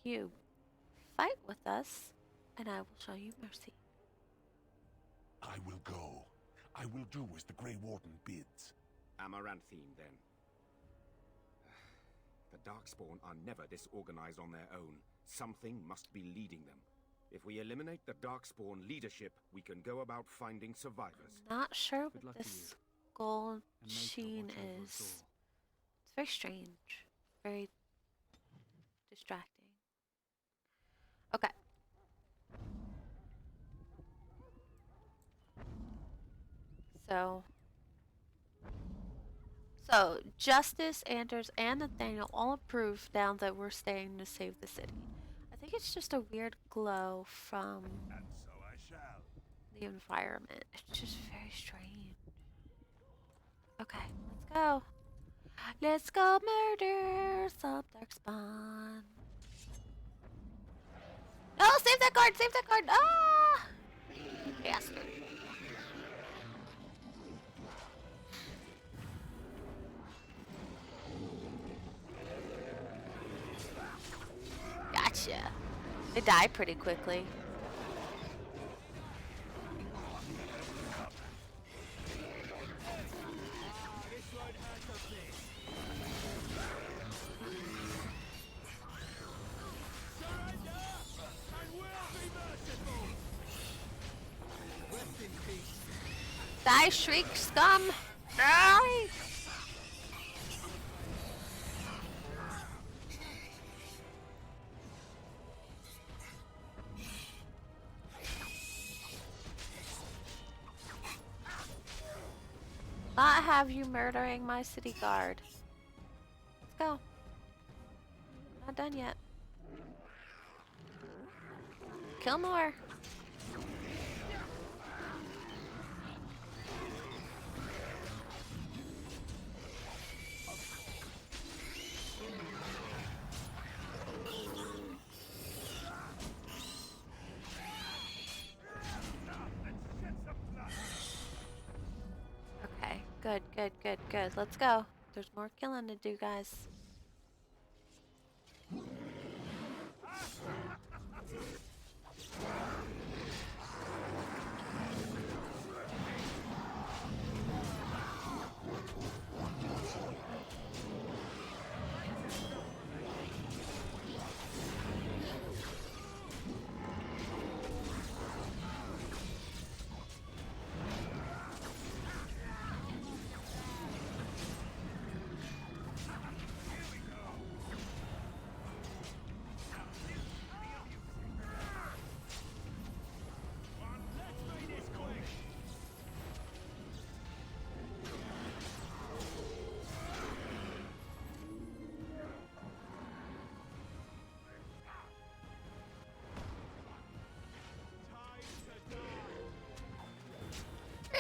A: You fight with us, and I will show you mercy.
R: I will go. I will do as the Grey Warden bids.
Q: Amaranthine, then. The Darkspawn are never disorganized on their own. Something must be leading them. If we eliminate the Darkspawn leadership, we can go about finding survivors.
A: Not sure
H: Good
A: what
H: luck to
A: this
H: you.
A: gold
H: And may God
A: sheen
H: watch over us
A: is.
H: all.
A: It's very strange. Very distracting. Okay. So Justice, Anders, and Nathaniel all approve now that we're staying to save the city. I think it's just a weird glow from
R: And so I shall.
A: the environment. It's just very strange. Okay, let's go. Let's go murder some Darkspawn. No, save that guard! Save that guard! Ah! Bastard. Gotcha. They die pretty quickly. Die, shriek, scum! Die! Not have you murdering my city guard. Let's go. Not done yet. Kill more. Okay, good, good, good, good. Let's go. There's more killing to do, guys.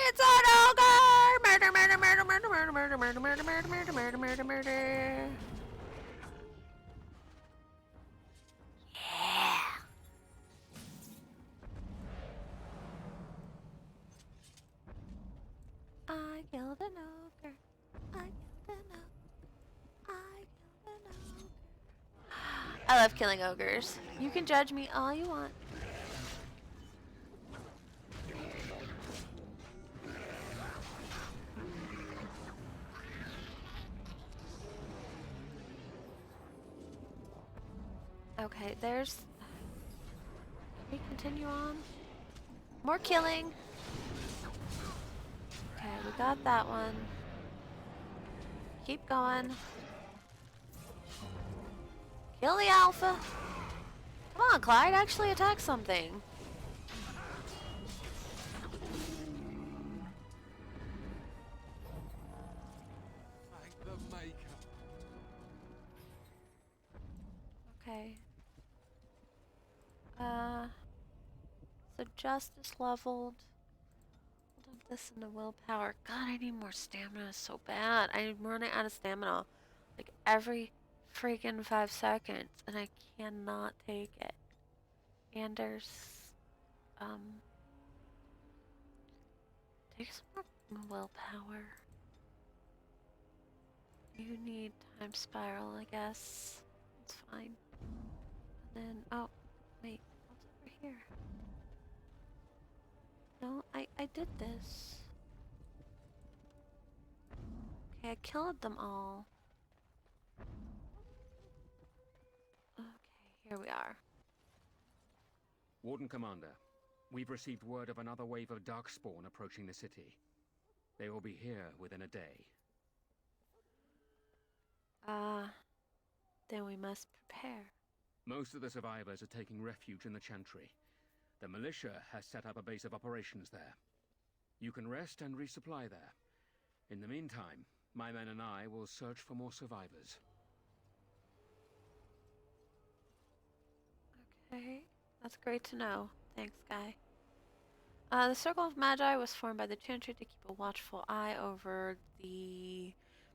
A: It's an ogre! Murder, murder, murder, murder, murder, murder, murder, murder, murder, murder, murder, murder, murder. Yeah. I killed an ogre. I killed an ogre. I killed an ogre. I love killing ogres. You can judge me all you want. Okay, there's... Can we continue on? More killing. Okay, we got that one. Keep going. Kill the alpha. Come on, Clyde, actually attack something.
R: Thank the Maker.
A: Okay. So justice leveled. Hold up this into willpower. God, I need more stamina so bad. I'm running out of stamina. Like every freaking 5 seconds. And I cannot take it. Anders, Take some more willpower. You need time spiral, I guess. It's fine. And then, oh, wait, what's over here? No, I did this. Okay, I killed them all. Okay, here we are.
S: Warden Commander, we've received word of another wave of Darkspawn approaching the city. They will be here within a day.
A: Then we must prepare.
S: Most of the survivors are taking refuge in the Chantry. The militia has set up a base of operations there. You can rest and resupply there. In the meantime, my men and I will search for more survivors.
A: Okay, that's great to know. Thanks, Guy. The Circle of Magi was formed by the Chantry to keep a watchful eye over the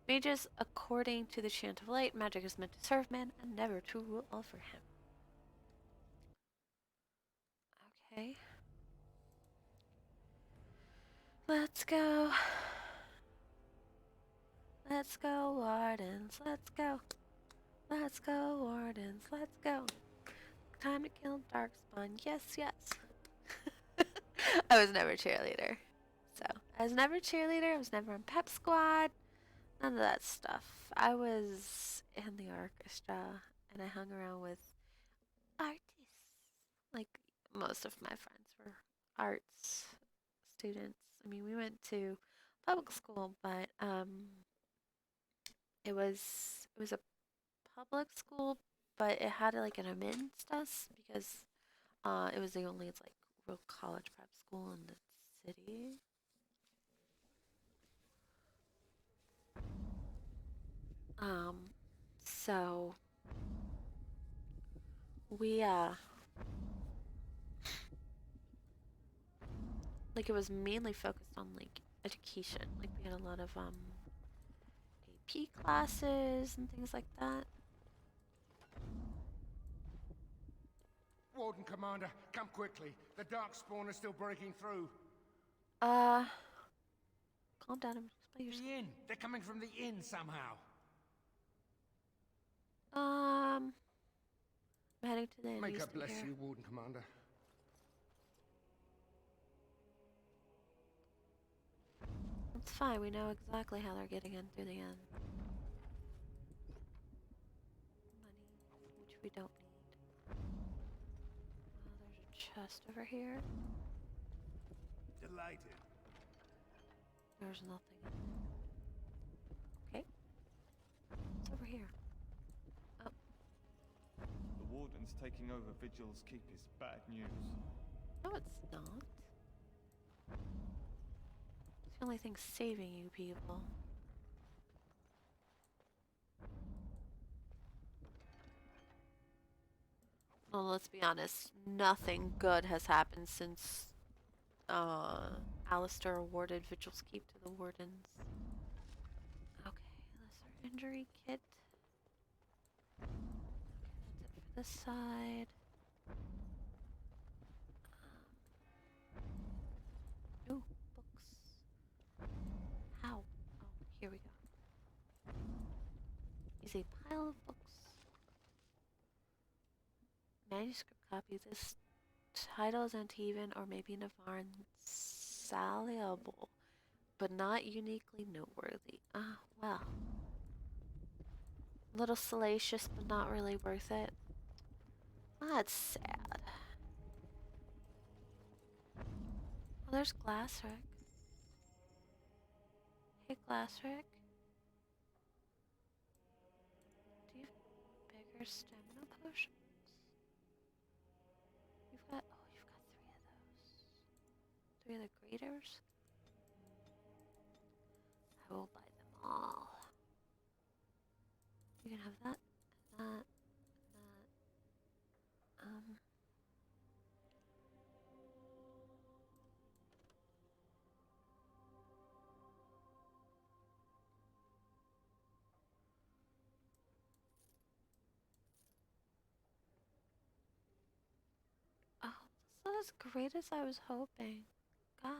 A: mages. According to the Chant of Light, magic is meant to serve man and never to rule over him. Okay. Let's go. Let's go, Wardens. Let's go. Let's go, Wardens. Let's go. Time to kill Darkspawn. Yes, yes. I was never a cheerleader. So, I was never a cheerleader. I was never on pep squad. None of that stuff. I was in the orchestra and I hung around with artists. Like, most of my friends were arts students. I mean, we went to public school, but it was a public school, but it had like an admittance test because it was the only like real college prep school in the city. So we like it was mainly focused on like education. Like we had a lot of AP classes and things like that.
D: Warden Commander, come quickly. The Darkspawn are still breaking through.
A: Calm down and just play your
F: The inn. They're coming from the inn somehow.
A: I'm heading to the inn.
D: May God bless you, Warden Commander.
A: It's fine, we know exactly how they're getting in through the inn. Money, which we don't need. There's a chest over here.
F: Delighted.
A: There's nothing in there. Okay. What's over here? Oh.
T: The warden's taking over Vigil's keep is bad news.
A: No, it's not. It's the only thing saving you people. Well, let's be honest. Nothing good has happened since Alistair awarded Vigil's Keep to the Wardens. Okay, lesser injury kit. Okay, that's it for this side. Ooh, books. How? Oh, here we go. Is a pile of books. Manuscript copies. This title is uneven or maybe Navarran salable, but not uniquely noteworthy. Ah, well. A little salacious, but not really worth it. That's sad. Oh, there's Glassrick. Hey, Glassrick. Do you have bigger stamina potions? You've got three of the graders. I will buy them all. You can have that, that. Oh, this is as great as I was hoping. Gosh.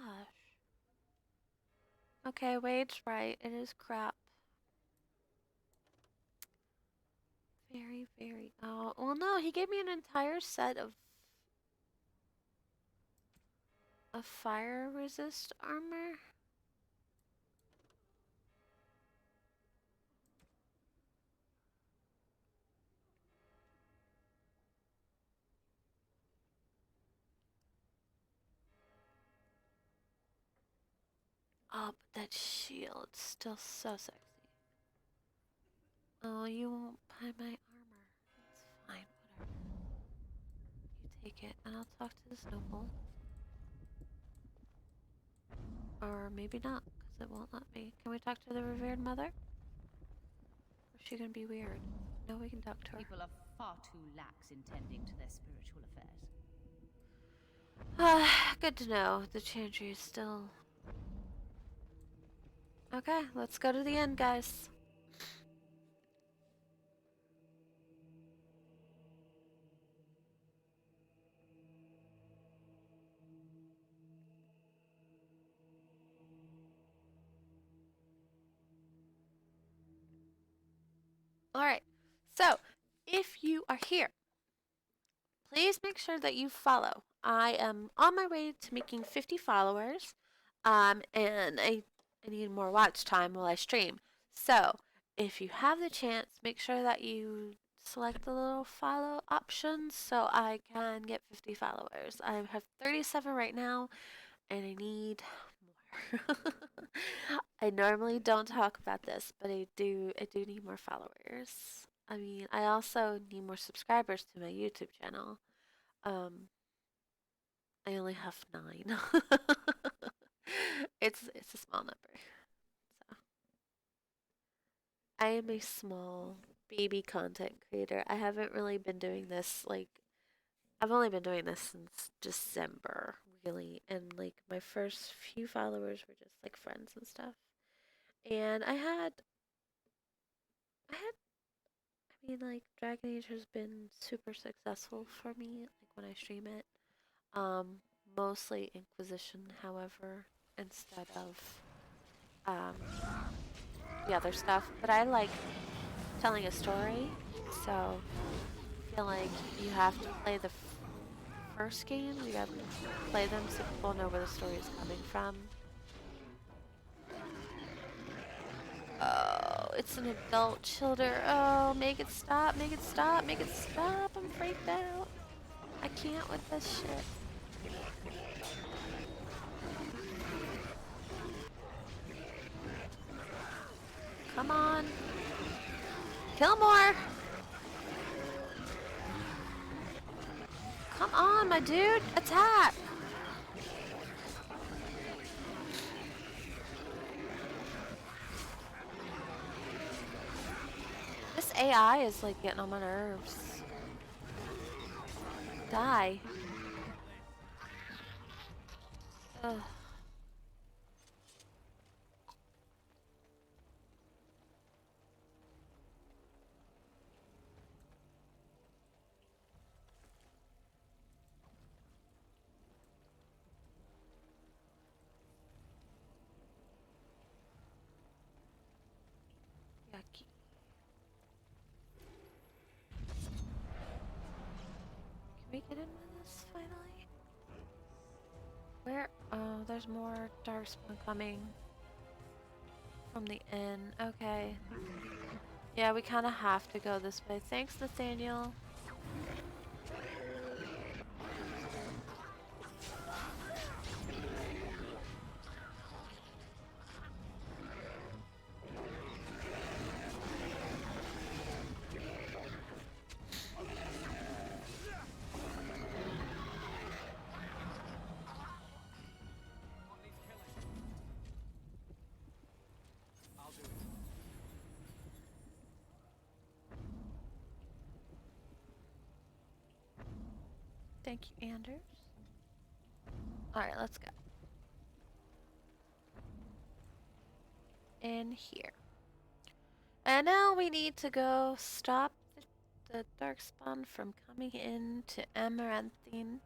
A: Okay, Wade's right. It is crap. Very, very. Oh, well, no, he gave me an entire set of fire resist armor. Oh, but that shield's still so sexy. Oh, you won't buy my armor. It's fine, whatever. You take it, and I'll talk to this noble. Or maybe not, because it won't let me. Can we talk to the revered mother? Or is she gonna be weird? No, we can talk to her.
J: People are far too lax in tending to their spiritual affairs.
A: Ah, good to know. The Chantry is still... Okay, let's go to the end, guys. Alright, so if you are here, please make sure that you follow. I am on my way to making 50 followers, and I need more watch time while I stream. So, if you have the chance, make sure that you select the little follow options so I can get 50 followers. I have 37 right now, and I need more. I normally don't talk about this, but I do need more followers. I mean, I also need more subscribers to my YouTube channel. I only have 9. It's a small number. So I am a small baby content creator. I haven't really been doing this I've only been doing this since December, really, and like my first few followers were just like friends and stuff. And I mean, like, Dragon Age has been super successful for me, like, when I stream it. Mostly Inquisition, however, instead of, the other stuff. But I like telling a story, so I feel like you have to play the first game, you have to play them so people know where the story is coming from. Oh, it's an adult childer. Oh, make it stop, make it stop, make it stop. I'm freaked out. I can't with this shit. Come on. Kill more. Come on, my dude. Attack. This AI is like getting on my nerves. Die. Ugh. Yucky. Can we get into this finally? Where? Oh, there's more Darkspawn coming from the inn. Okay. Yeah, we kind of have to go this way. Thanks, Nathaniel. Thank you, Anders. Alright, let's go. In here. And now we need to go stop the Darkspawn from coming in to Amaranthine.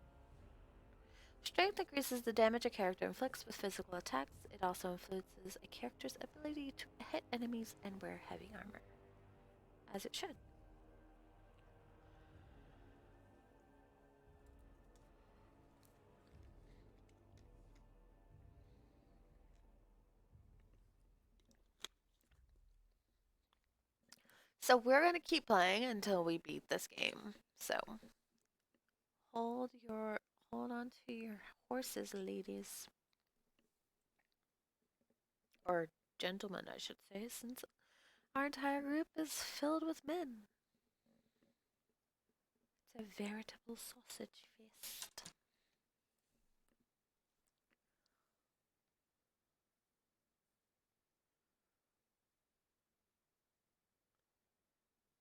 A: Strength increases the damage a character inflicts with physical attacks. It also influences a character's ability to hit enemies and wear heavy armor. As it should. So we're going to keep playing until we beat this game. So hold on to your horses, ladies. Or gentlemen, I should say, since our entire group is filled with men. It's a veritable sausage fest.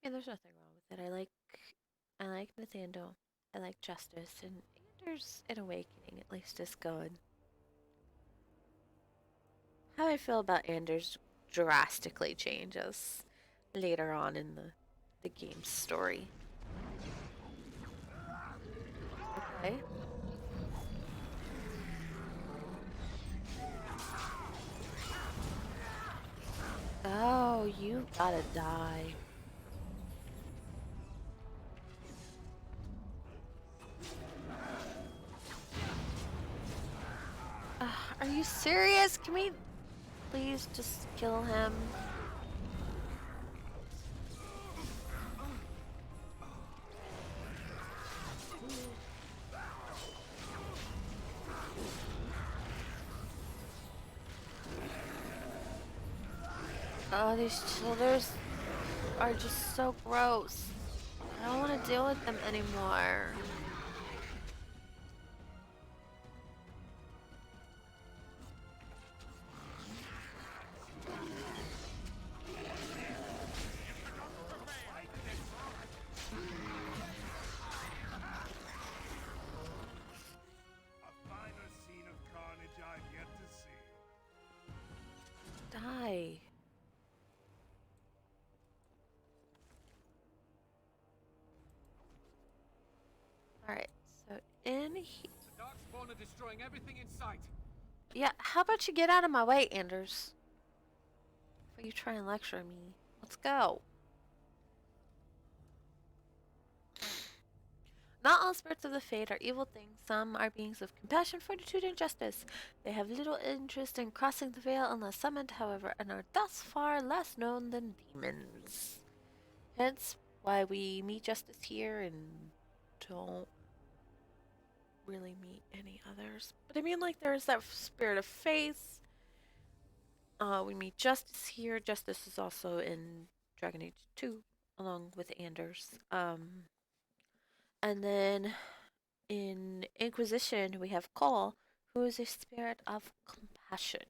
A: And there's nothing wrong with it. I like Nathaniel. I like Justice, and Anders in Awakening at least is good. How I feel about Anders drastically changes later on in the game's story. Okay. Oh, you gotta die. Are you serious? Can we please just kill him? Oh, these children are just so gross. I don't want to deal with them anymore. Die. Alright, so in here.
U: The Darkspawn are destroying everything in sight.
A: Yeah, how about you get out of my way, Anders? Before you try and lecture me. Let's go. Not all spirits of the Fate are evil things. Some are beings of compassion, fortitude, and justice. They have little interest in crossing the veil unless summoned, however, and are thus far less known than demons. Hence why we meet justice here and don't really meet any others. But I mean, like, there's that spirit of faith. We meet Justice here. Justice is also in Dragon Age 2, along with Anders. And then in Inquisition, we have Cole, who is a spirit of compassion.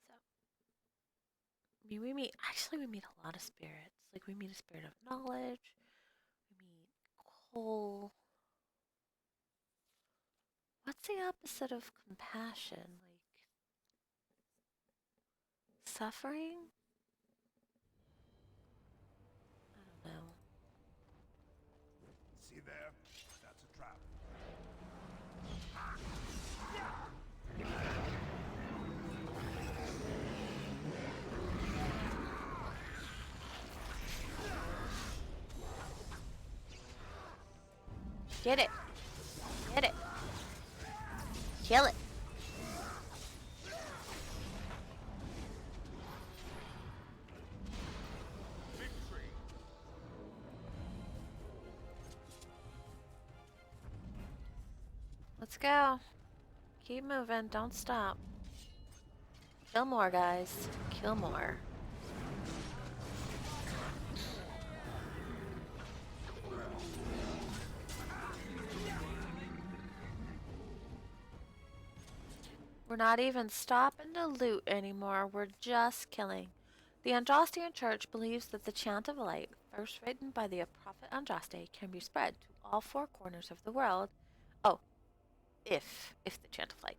A: So, I mean, we meet a lot of spirits. Like, we meet a spirit of knowledge. We meet Cole. What's the opposite of compassion? Like, suffering? I don't know.
D: See there? That's a trap.
A: Get it. Get it. Kill it. Let's go. Keep moving. Don't stop. Kill more, guys. Kill more. We're not even stopping to loot anymore. We're just killing. The Andrastian Church believes that the Chant of Light, first written by the prophet Andraste, can be spread to all four corners of the world. Oh, if the Chant of Light.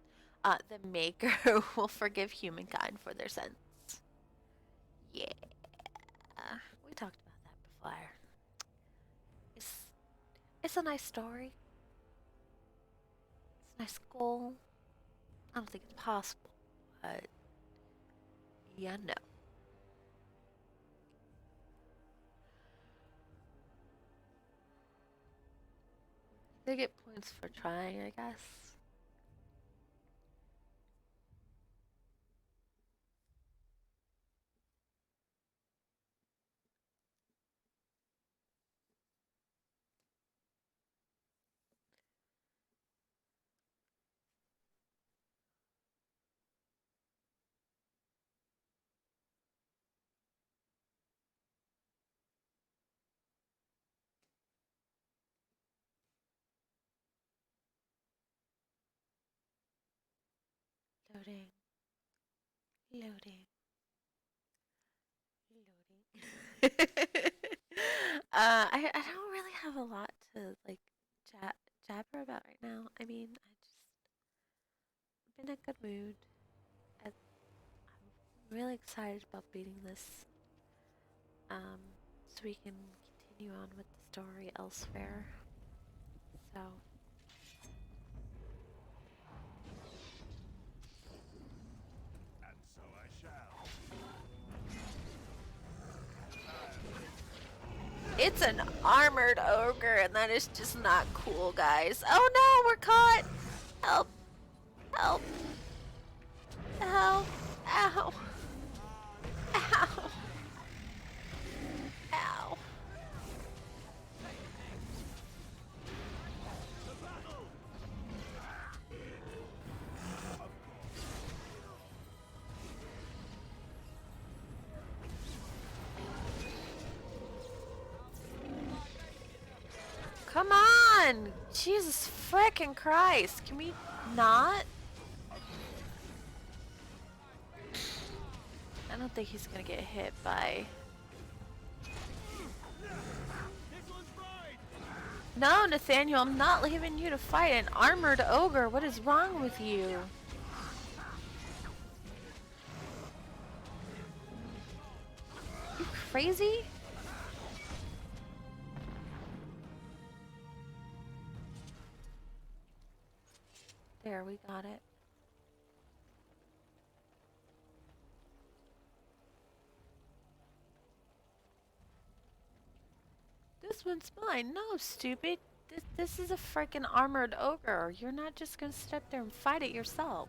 A: The Maker will forgive humankind for their sins. Yeah. We talked about that before. It's a nice story. It's a nice goal. I don't think it's possible, but yeah, no. They get points for trying, I guess. Loading. Loading. Loading. I don't really have a lot to like jabber about right now. I mean, I'm in a good mood. I'm really excited about beating this. So we can continue on with the story elsewhere. So.
P: And so I shall.
A: It's an armored ogre, and that is just not cool, guys. Oh no, we're caught! Help! Help! Help! Ow! Ow! Ow! Come on! Jesus frickin' Christ! Can we not? I don't think he's gonna get hit by... No, Nathaniel, I'm not leaving you to fight an armored ogre. What is wrong with you? You crazy? There, we got it. This one's mine. No, stupid. This is a freaking armored ogre. You're not just gonna sit up there and fight it yourself.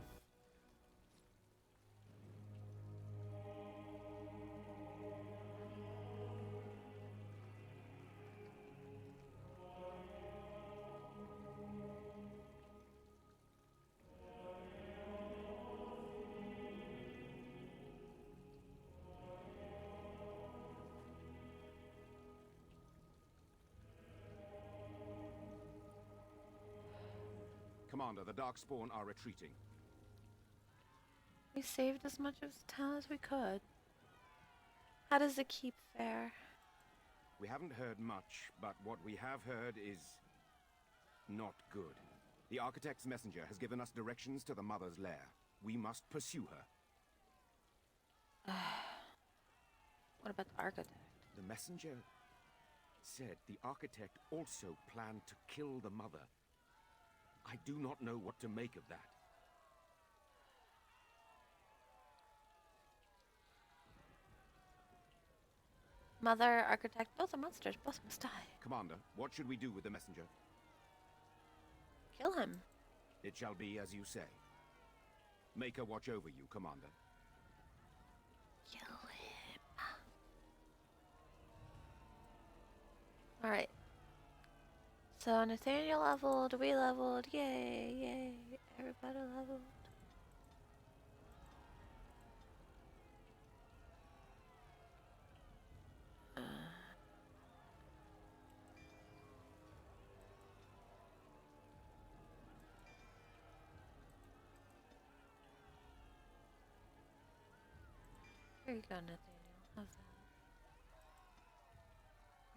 Q: Commander, the Darkspawn are retreating.
A: We saved as much of the town as we could. How does the keep fare?
Q: We haven't heard much, but what we have heard is not good. The Architect's messenger has given us directions to the Mother's lair. We must pursue her.
A: What about the Architect?
Q: The messenger said the Architect also planned to kill the Mother. I do not know what to make of that.
A: Mother, Architect, both are monsters. Both must die.
Q: Commander, what should we do with the messenger?
A: Kill him.
Q: It shall be as you say. Make her watch over you, Commander.
A: Kill him. Alright. So Nathaniel leveled, we leveled, yay, yay, everybody leveled. Here you go, Nathaniel. Have that.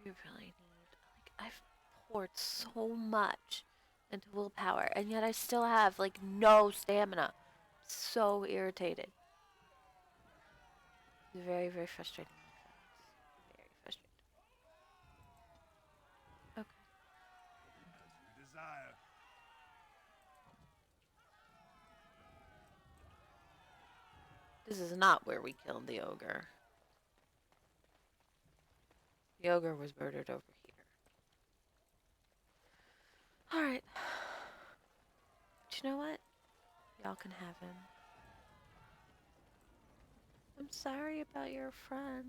A: We really need, like, I've poured so much into willpower, and yet I still have, like, no stamina. So irritated. Very, very frustrating. Very frustrating. Okay.
P: As you desire.
A: This is not where we killed the ogre. The ogre was murdered over here. Alright. But you know what? Y'all can have him. I'm sorry about your friend.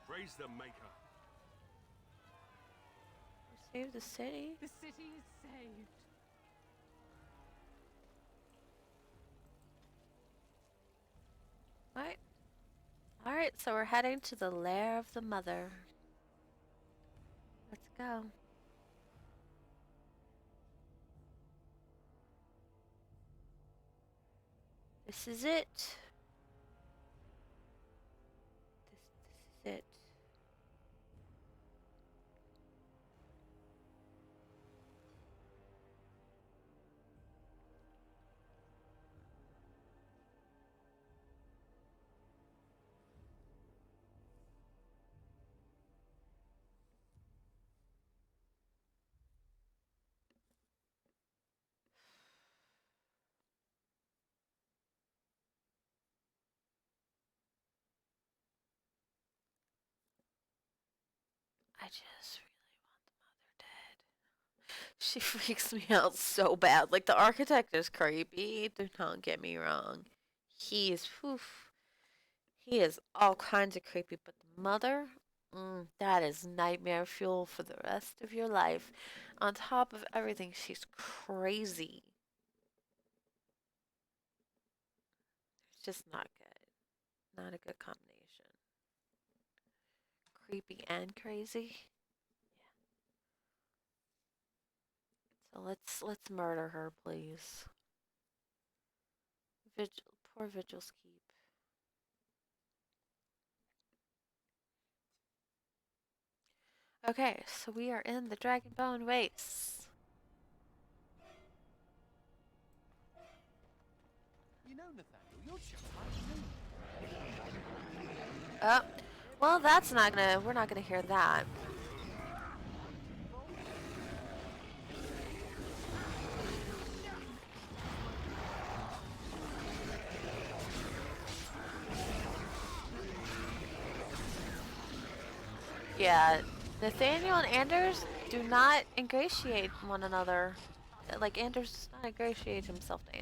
N: Praise the Maker.
A: Save the city.
I: The city is saved.
A: Alright. Alright, so we're heading to the lair of the mother. Let's go. This is it. This is it. I just really want the mother dead. She freaks me out so bad. Like, the architect is creepy. Do not get me wrong. He is, poof. He is all kinds of creepy. But the mother, that is nightmare fuel for the rest of your life. On top of everything, she's crazy. It's just not good. Not a good combination. Creepy and crazy. So let's murder her, please. Poor Vigil's Keep. Okay, so we are in the Dragonbone Wastes.
C: You know, Nathaniel, you're just like me.
A: Oh, well, that's not gonna. We're not gonna hear that. Yeah, Nathaniel and Anders do not ingratiate one another. Like, Anders does not ingratiate himself to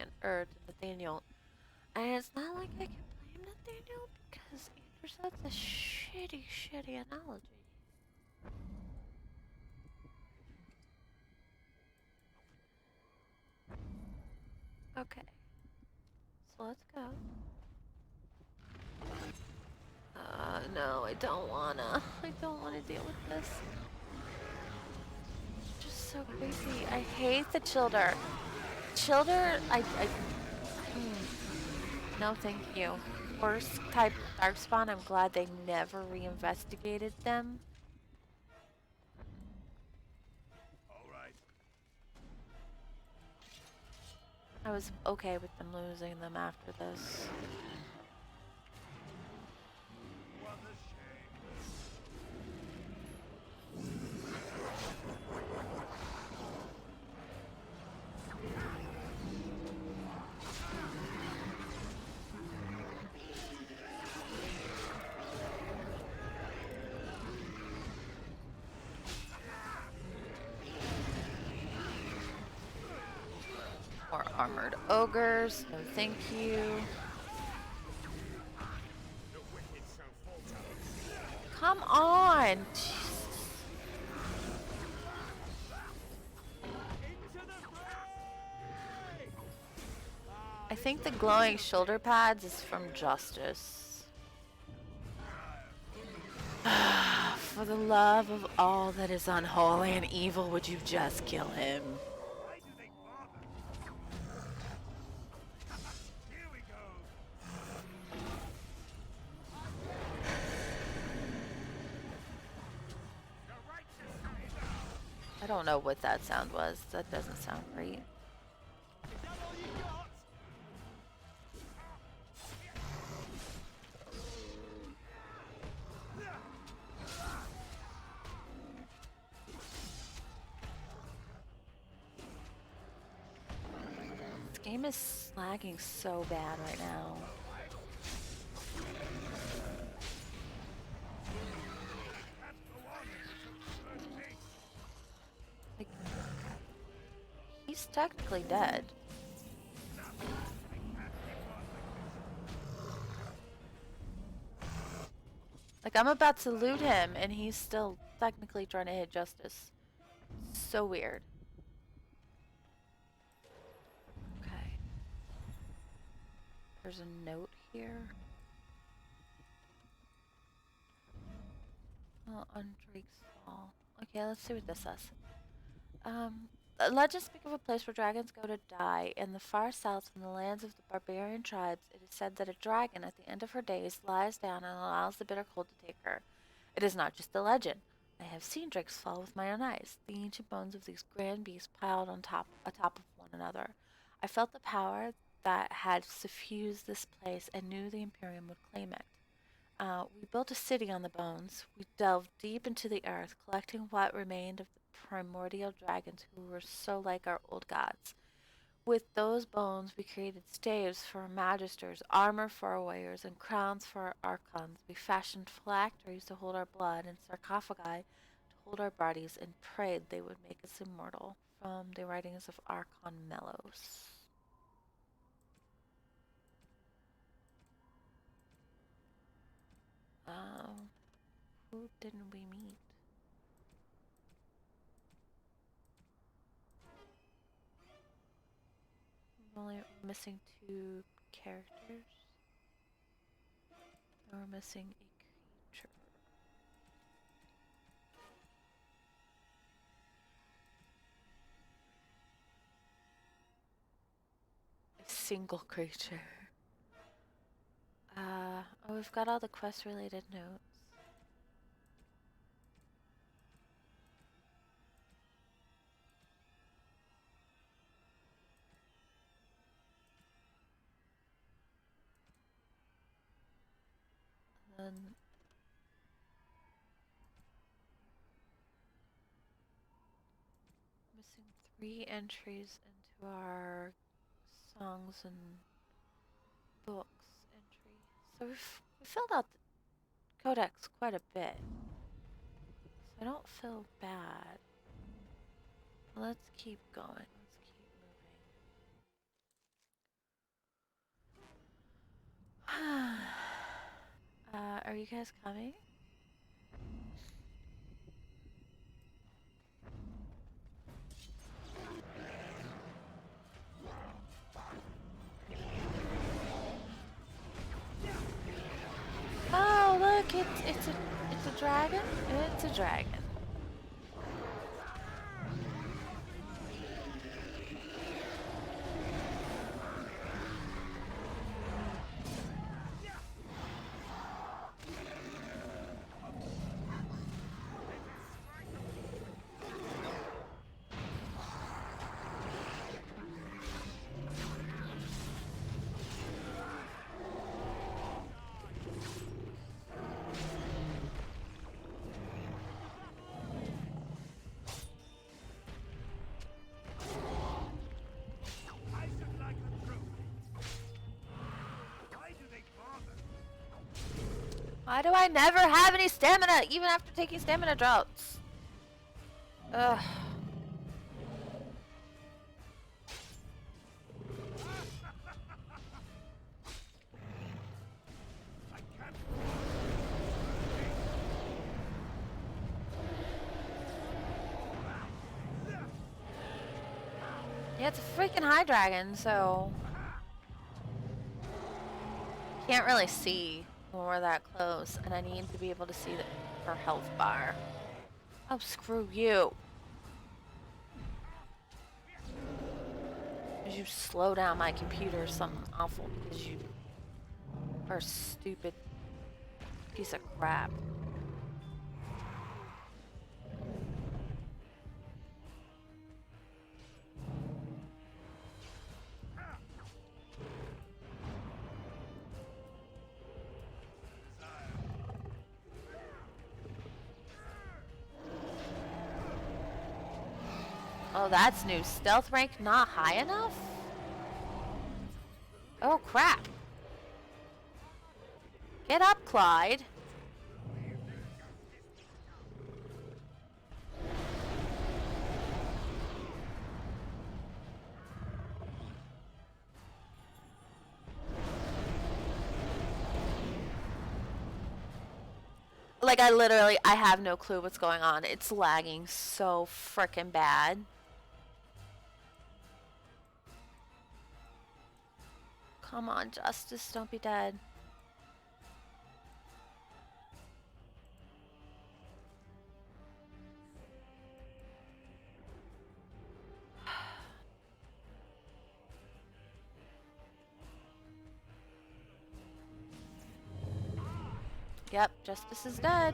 A: Nathaniel. And it's not like I can blame Nathaniel because Anders has a shitty analogy. Okay. So let's go. No, I don't wanna. I don't wanna deal with this. It's just so creepy. I hate the Childer. Childer, no thank you. Worst type Darkspawn, I'm glad they never reinvestigated them.
N: Alright.
A: I was okay with them losing them after this. More armored ogres, no thank you. Come on! Jesus. I think the glowing shoulder pads is from Justice. For the love of all that is unholy and evil, would you just kill him? I don't know what that sound was. That doesn't sound right. Game is lagging so bad right now. Like, he's technically dead. Like, I'm about to loot him, and he's still technically trying to hit justice. So weird. Okay. There's a note here. Oh, on Drake's Fall. Okay, let's see what this says. Legends speak of a place where dragons go to die. In the far south, in the lands of the barbarian tribes, it is said that a dragon, at the end of her days, lies down and allows the bitter cold to take her. It is not just a legend. I have seen Drake's Fall with my own eyes, the ancient bones of these grand beasts piled atop of one another. I felt the power that had suffused this place and knew the Imperium would claim it. We built a city on the bones. We delved deep into the earth, collecting what remained of the primordial dragons who were so like our old gods. With those bones, we created staves for our magisters, armor for our warriors, and crowns for our archons. We fashioned phylacteries to hold our blood and sarcophagi to hold our bodies, and prayed they would make us immortal. From the writings of Archon Melos. Who didn't we meet? We're only missing 2 characters. And we're missing a creature. A single creature. Oh, we've got all the quest related notes. And then missing 3 entries into our songs and books entry. So we filled out the codex quite a bit. So I don't feel bad. Let's keep going. Let's keep moving. Are you guys coming? Oh, look, it's a dragon. It's a dragon. Why do I never have any stamina, even after taking stamina drops? Ugh. Yeah, it's a freaking high dragon, so can't really see when we're that close, and I need to be able to see her health bar. Oh, screw you. Because you slow down my computer or something awful because you are a stupid piece of crap. Oh, that's new. Stealth rank not high enough? Oh, crap. Get up, Clyde. Like, I have no clue what's going on. It's lagging so frickin' bad. Come on, Justice, don't be dead. Yep, Justice is dead.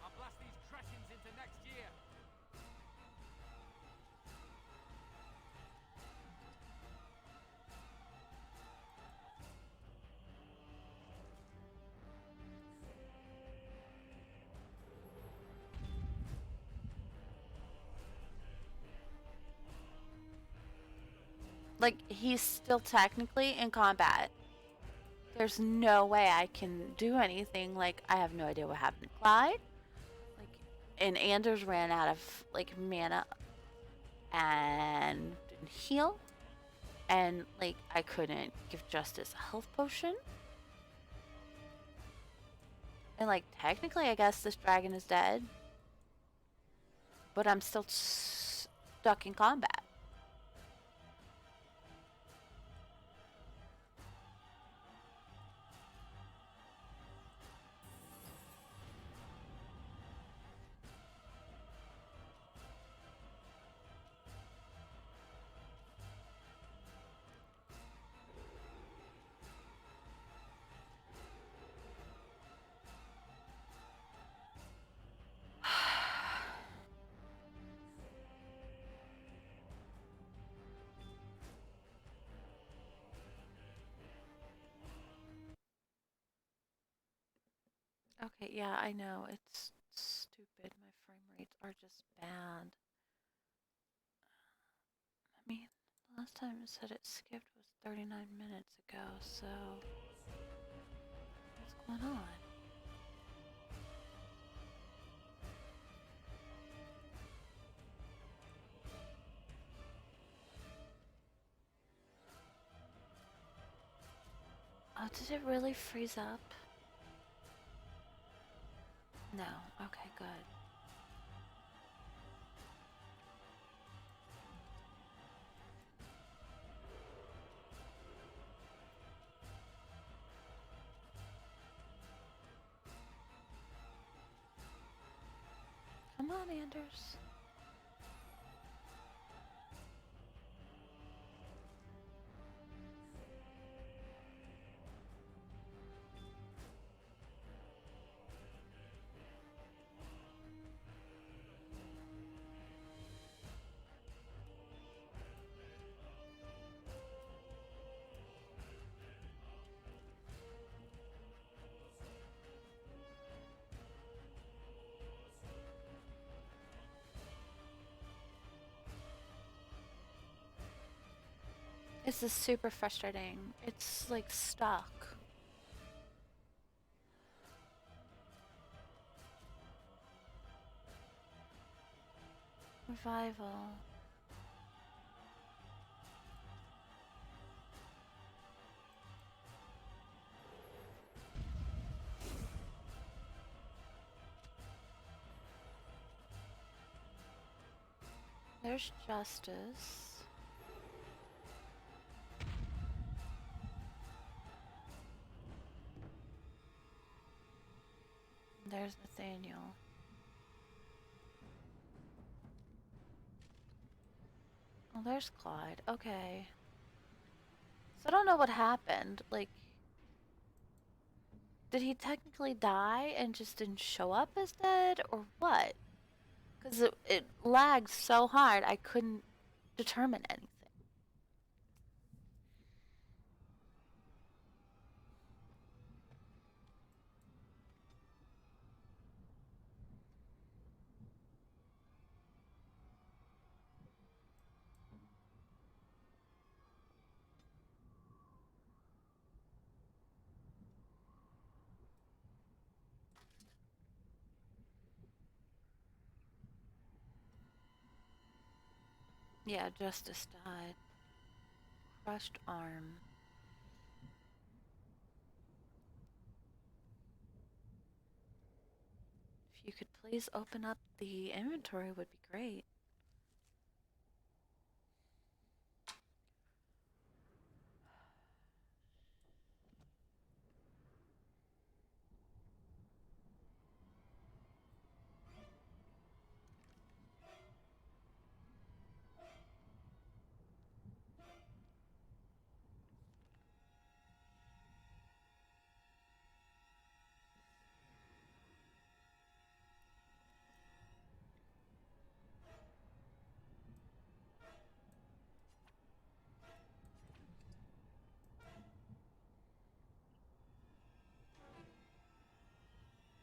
U: I'll blast these cretins into next year.
A: Like, he's still technically in combat. There's no way I can do anything. Like, I have no idea what happened to Clyde. Like, and Anders ran out of, like, mana and didn't heal. And, like, I couldn't give Justice a health potion. And, like, technically, I guess this dragon is dead. But I'm still stuck in combat. Okay, yeah, I know. It's stupid. My frame rates are just bad. I mean, the last time it said it skipped was 39 minutes ago, so what's going on? Oh, did it really freeze up? No. Okay, good. Come on, Anders. This is super frustrating. It's like stuck. Revival. There's Justice. There's Nathaniel. Oh, there's Clyde. Okay. So I don't know what happened. Like, did he technically die and just didn't show up as dead, or what? Because it lagged so hard I couldn't determine anything. Yeah, Justice died. Crushed arm. If you could please open up the inventory would be great.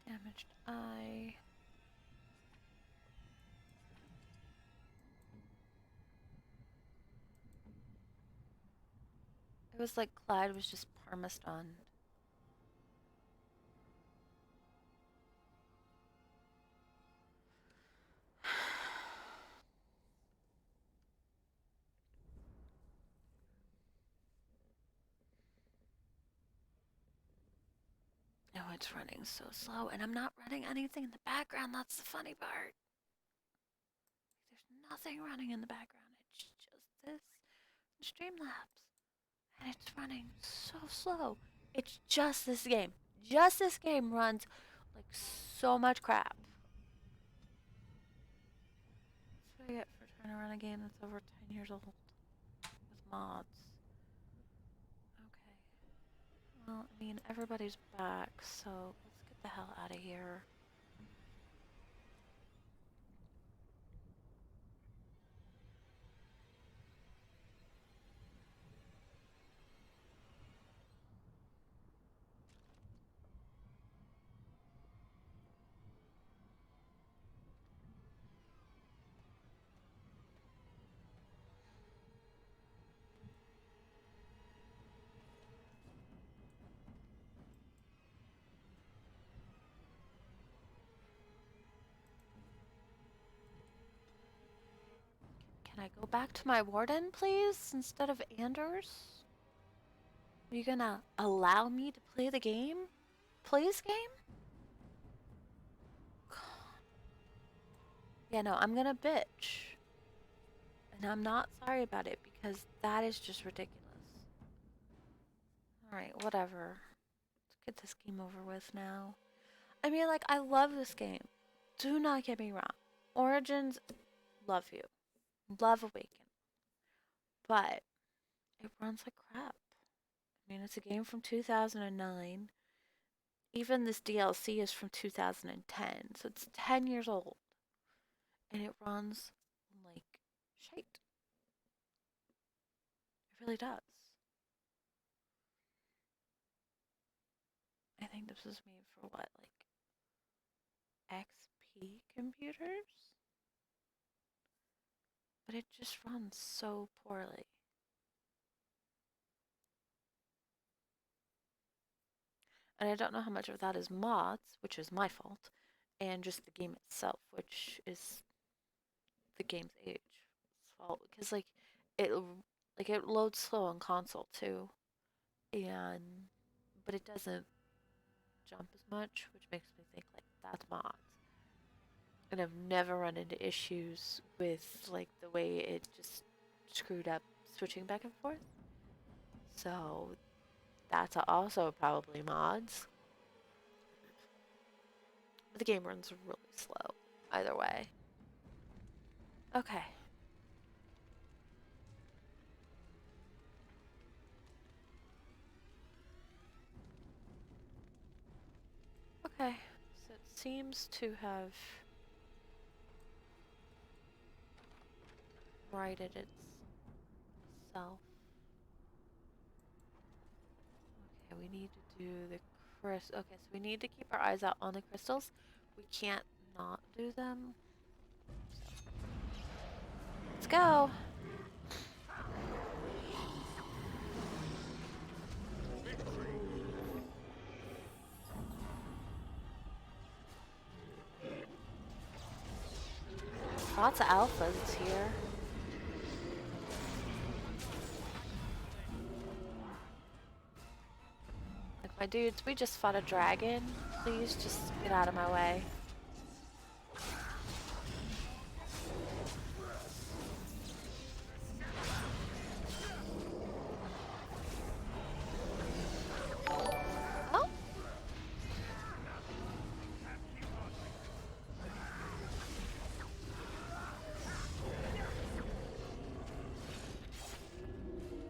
A: Damaged eye. It was like Clyde was just parmesan. Oh, it's running so slow, and I'm not running anything in the background. That's the funny part. There's nothing running in the background. It's just this Streamlabs, and it's running so slow. It's just this game. Just this game runs like so much crap. That's what I get for trying to run a game that's over 10 years old with mods. Okay. Well, I mean, everybody's back, so let's get the hell out of here. Can I go back to my warden, please, instead of Anders? Are you gonna allow me to play the game? Please, game? Yeah, no, I'm gonna bitch. And I'm not sorry about it because that is just ridiculous. Alright, whatever. Let's get this game over with now. I mean, like, I love this game. Do not get me wrong. Origins, love you. Love Awaken. But it runs like crap. I mean, it's a game from 2009. Even this DLC is from 2010, so it's 10 years old. And it runs like shite. It really does. I think this was made for what, like XP computers? But it just runs so poorly. And I don't know how much of that is mods, which is my fault, and just the game itself, which is the game's age fault. Because it it loads slow on console too, and but it doesn't jump as much, which makes me think like that's mods. And I've never run into issues with like the way it just screwed up switching back and forth. So that's also probably mods. The game runs really slow, either way. Okay. Okay, so it seems to have righted itself. Okay, we need to do the crystal. Okay, so we need to keep our eyes out on the crystals. We can't not do them. So. Let's go! Lots of alphas here. Like, my dudes, we just fought a dragon. Please just get out of my way. Oh!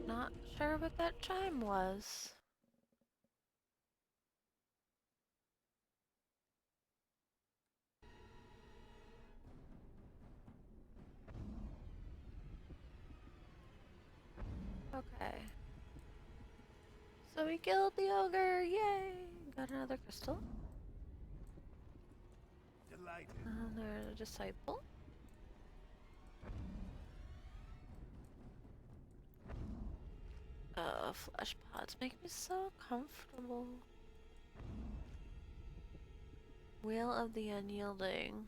A: Not sure what that chime was. Okay. So we killed the ogre, yay! Got another crystal.
N: Delighted.
A: Another disciple. Flesh pods make me so comfortable. Wheel of the Unyielding.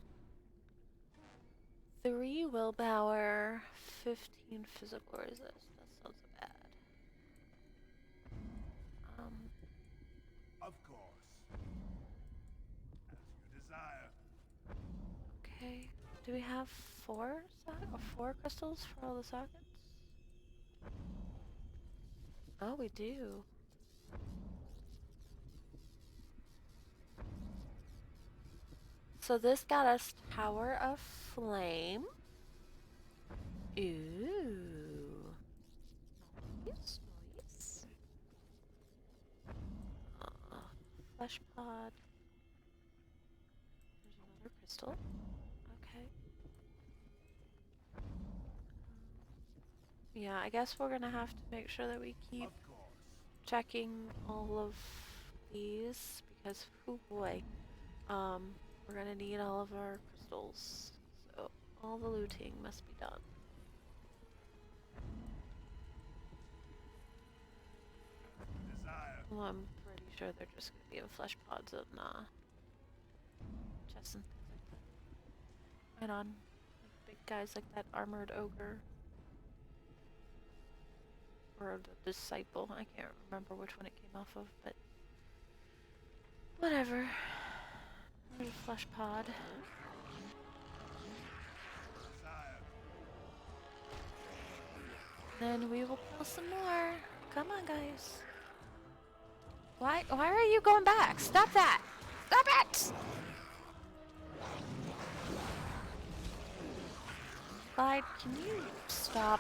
A: 3 willpower, 15 physical resist. That sounds bad.
N: Of course. As you desire.
A: Okay. Do we have 4 crystals for all the sockets? Oh, we do. So this got us Tower of Flame. Ooh. Nice, nice. Flesh pod. There's another crystal. Okay. Yeah, I guess we're gonna have to make sure that we keep checking all of these because, oh boy, we're gonna need all of our crystals. So all the looting must be done. Well, I'm pretty sure they're just gonna be in flesh pods and chests and things like that. Right on. Like big guys like that armored ogre. Or the disciple. I can't remember which one it came off of, but whatever. There's a flesh pod. Then we will kill some more. Come on, guys. Why are you going back? Stop that! Stop it! Clyde, can you stop?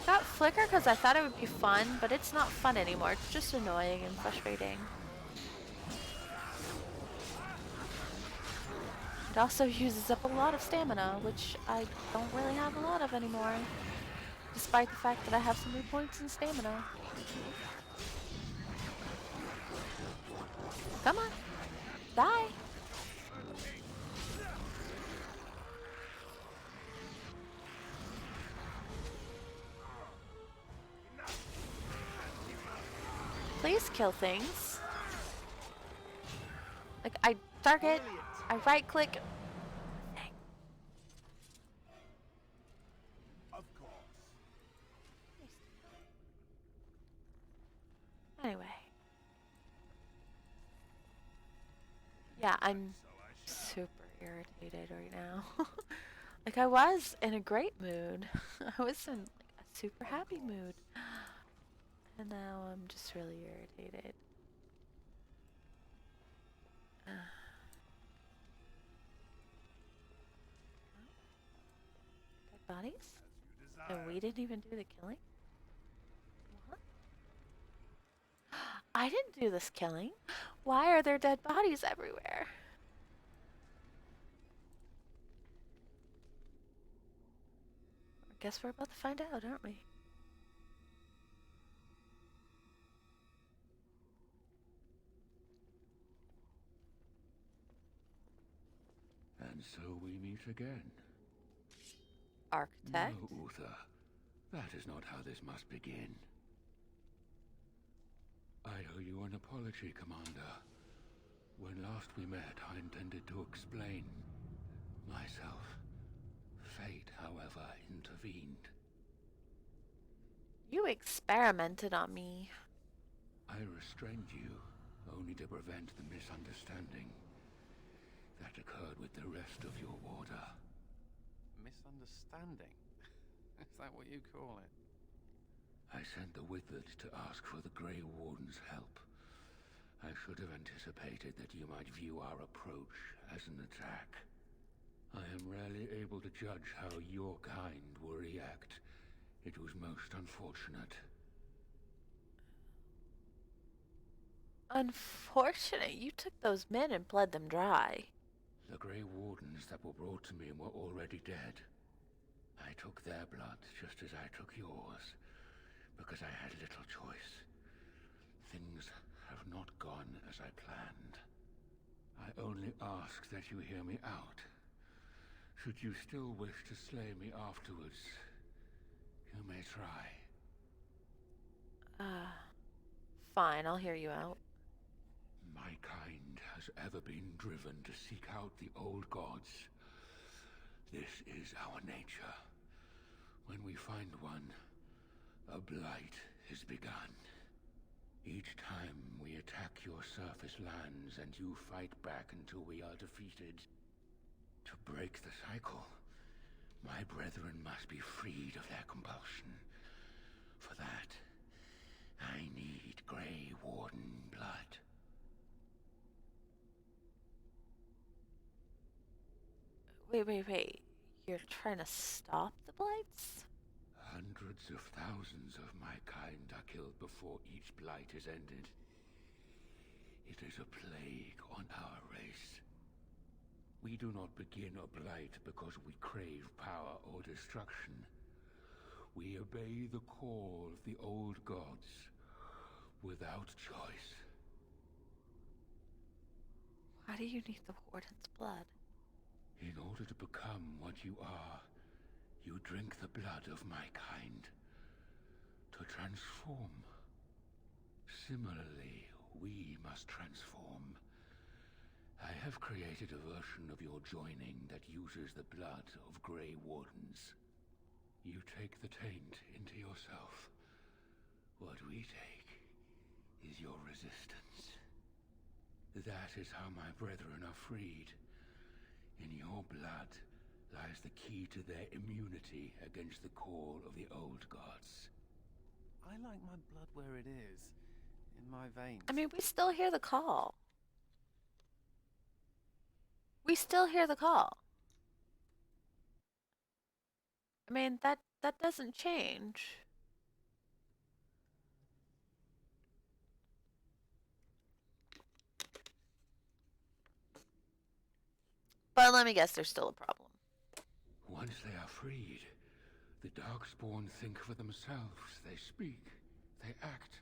A: I got Flicker because I thought it would be fun, but it's not fun anymore. It's just annoying and frustrating. It also uses up a lot of stamina, which I don't really have a lot of anymore. Despite the fact that I have so many points in stamina. Come on. Die. Please kill things. Like, I target, I right click.
N: Of course.
A: Anyway. Yeah, I'm super irritated right now. Like, I was in a great mood. I was in like a super happy mood. And now I'm just really irritated. bodies? And we didn't even do the killing? What? I didn't do this killing. Why are there dead bodies everywhere? I guess we're about to find out, aren't we?
S: And so we meet again.
A: Architect?
S: No, Uther. That is not how this must begin. I owe you an apology, Commander. When last we met, I intended to explain myself. Fate, however, intervened.
A: You experimented on me.
S: I restrained you, only to prevent the misunderstanding that occurred with the rest of your order.
C: Misunderstanding? Is that what you call it?
S: I sent the Withered to ask for the Grey Warden's help. I should have anticipated that you might view our approach as an attack. I am rarely able to judge how your kind will react. It was most unfortunate.
A: Unfortunate. You took those men and bled them dry.
S: The Grey Wardens that were brought to me were already dead. I took their blood just as I took yours, because I had little choice. Things have not gone as I planned. I only ask that you hear me out. Should you still wish to slay me afterwards, you may try.
A: Fine, I'll hear you out.
S: My kind has ever been driven to seek out the old gods. This is our nature. When we find one, a blight is begun. Each time we attack your surface lands and you fight back until we are defeated. To break the cycle, my brethren must be freed of their compulsion. For that, I need Grey Warden blood.
A: Wait. You're trying to stop the blights?
S: Hundreds of thousands of my kind are killed before each blight is ended. It is a plague on our race. We do not begin a blight because we crave power or destruction. We obey the call of the old gods without choice.
A: Why do you need the Warden's blood?
S: In order to become what you are, you drink the blood of my kind. To transform. Similarly, we must transform. I have created a version of your joining that uses the blood of Grey Wardens. You take the taint into yourself. What we take is your resistance. That is how my brethren are freed. In your blood lies the key to their immunity against the call of the old gods.
C: I like my blood where it is, in my veins.
A: I mean, we still hear the call. We still hear the call. I mean, that doesn't change. But let me guess, there's still a problem.
S: Once they are freed, the Darkspawn think for themselves. They speak, they act.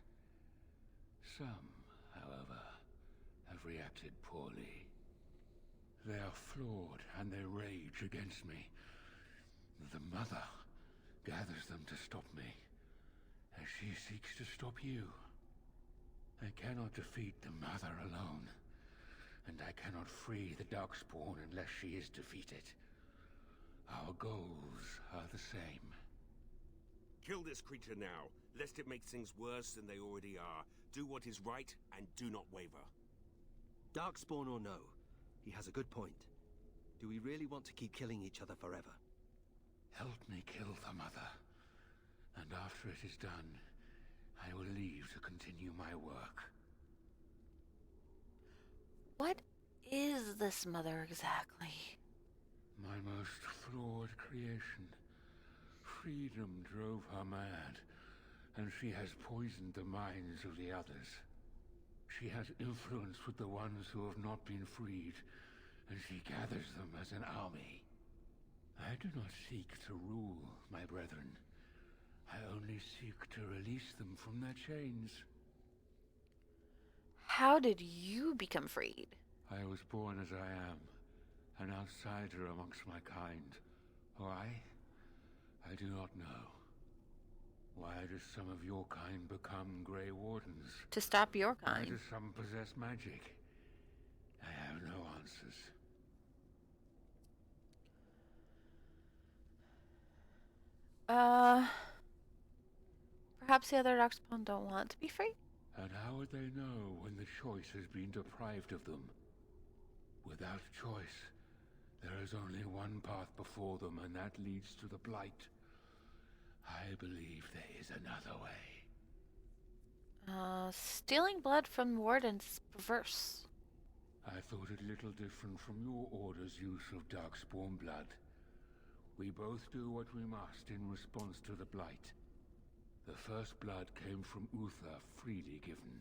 S: Some, however, have reacted poorly. They are flawed and they rage against me. The Mother gathers them to stop me, as she seeks to stop you. I cannot defeat the Mother alone, and I cannot free the Darkspawn unless she is defeated. Our goals are the same.
G: Kill this creature now, lest it makes things worse than they already are. Do what is right, and do not waver.
E: Darkspawn or no, he has a good point. Do we really want to keep killing each other forever?
S: Help me kill the Mother, and after it is done, I will leave to continue my work.
A: What is this Mother exactly?
S: My most flawed creation,
K: freedom drove her mad, and she has poisoned the minds of the others. She has influence with the ones who have not been freed, and she gathers them as an army. I do not seek to rule, my brethren. I only seek to release them from their chains.
A: How did you become freed?
K: I was born as I am, an outsider amongst my kind. Why? I do not know. Why do some of your kind become Grey Wardens?
A: To stop your
K: Why
A: kind.
K: do some possess magic? I have no answers.
A: Perhaps the other Darkspawn don't want to be free?
K: And how would they know when the choice has been deprived of them? Without choice, there is only one path before them, and that leads to the Blight. I believe there is another way.
A: Stealing blood from wardens is perverse.
K: I thought it little different from your order's use of Darkspawn blood. We both do what we must in response to the Blight. The first blood came from Uther, freely given.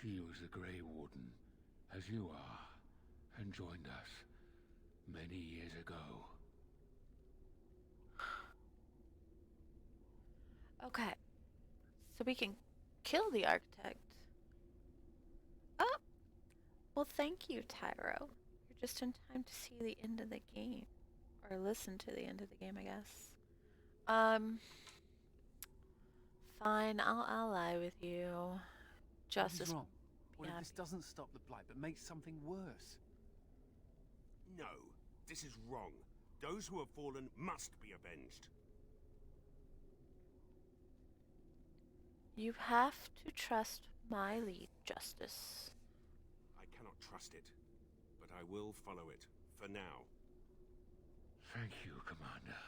K: She was a Grey Warden, as you are, and joined us many years ago.
A: Okay. So we can kill the architect. Oh! Well, thank you, Tyro. You're just in time to see the end of the game. Or listen to the end of the game, I guess. Fine, I'll ally with you. Justice.
C: What's wrong? What
A: Yeah.
C: if this doesn't stop the Blight, but makes something worse?
G: No, this is wrong. Those who have fallen must be avenged.
A: You have to trust my lead, Justice.
G: I cannot trust it, but I will follow it, for now.
K: Thank you, Commander.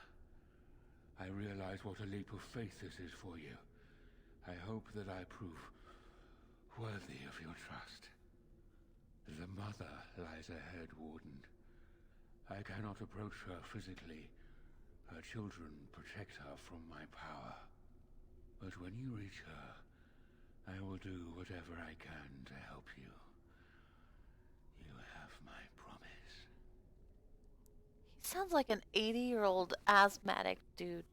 K: I realize what a leap of faith this is for you. I hope that I prove worthy of your trust. The Mother lies ahead, Warden. I cannot approach her physically. Her children protect her from my power. But when you reach her, I will do whatever I can to help you. You have my promise.
A: He sounds like an 80-year-old asthmatic dude.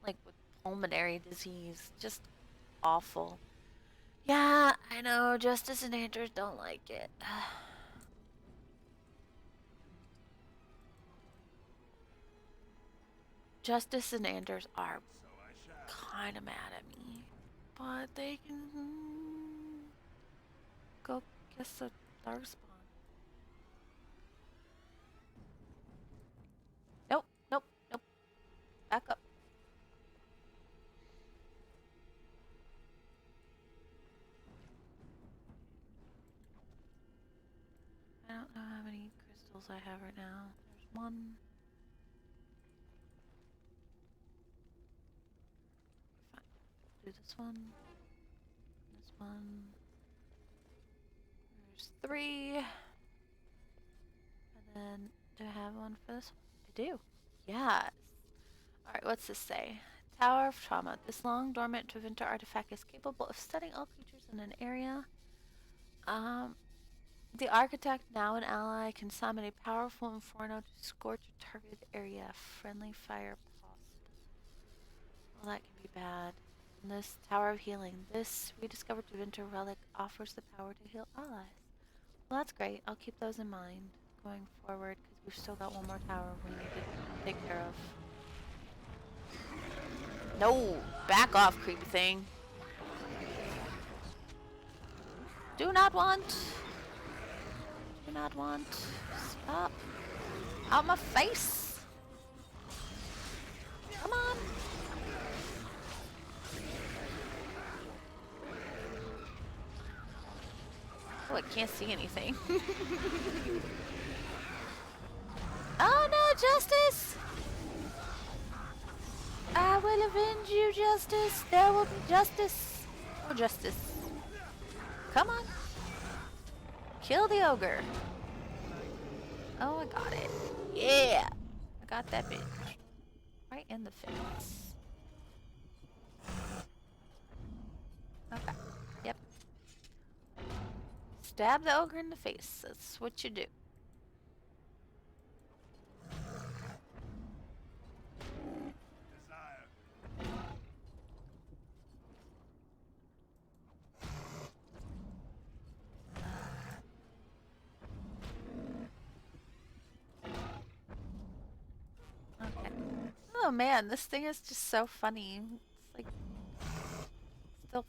A: Like with pulmonary disease. Just awful. Yeah, I know. Justice and Anders don't like it. Justice and Anders are kind of mad at me. But they can go kiss the Darkspawn. Nope, nope, nope. Back up. I don't know how many crystals I have right now. There's one. Fine. Do this one. This one. There's 3. And then, do I have one for this one? I do. Yes. Alright, what's this say? Tower of Trauma. This long dormant Treventer artifact is capable of stunning all creatures in an area. The architect, now an ally, can summon a powerful inferno to scorch a targeted area. Friendly fire possible. Well, that can be bad. And this Tower of Healing. This rediscovered Treventer relic offers the power to heal allies. Well, that's great. I'll keep those in mind going forward, because we've still got one more tower we need to take care of. No! Back off, creepy thing. Do not want. Do not want. Stop. Out my face. Come on. Oh, I can't see anything. Oh no, Justice! I will avenge you, Justice. There will be justice. Oh, Justice. Come on. Kill the ogre. Oh, I got it. Yeah! I got that bitch. Right in the face. Okay. Yep. Stab the ogre in the face. That's what you do. Okay. Oh man, this thing is just so funny. It's like still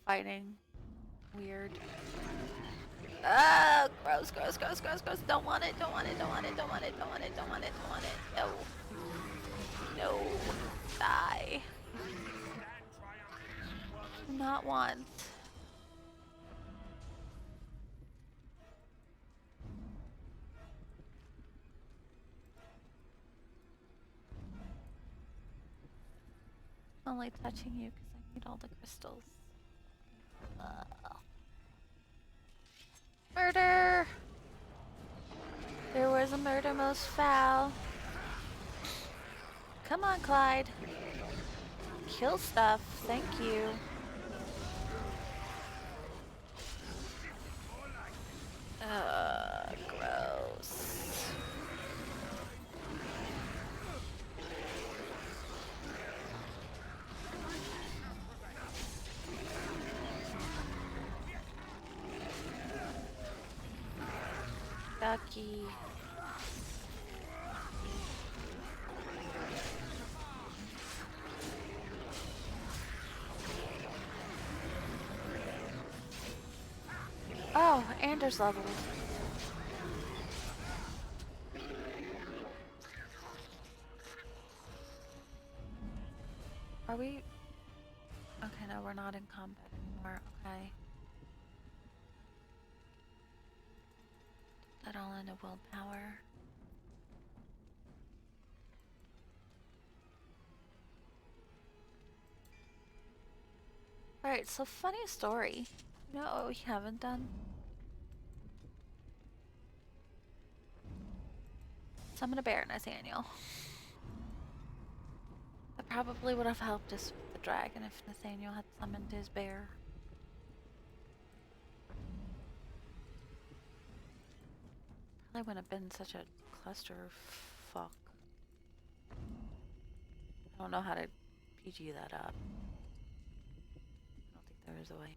A: fighting. Weird. Ah, gross, gross, gross, gross, gross. Don't want it, don't want it, don't want it, don't want it, don't want it, don't want it, don't want it. No. No. Die. Not want. Only touching you because I need all the crystals. Murder! There was a murder most foul. Come on, Clyde. Kill stuff. Thank you. Gross. Ducky. Oh, Anders leveled. Are we? Okay, no, we're not in combat anymore. Okay. That all into willpower. Alright, so funny story. You know what we haven't done? Summon a bear, Nathaniel. That probably would have helped us with the dragon if Nathaniel had summoned his bear. Probably wouldn't have been such a clusterfuck. I don't know how to PG that up. I don't think there is a way.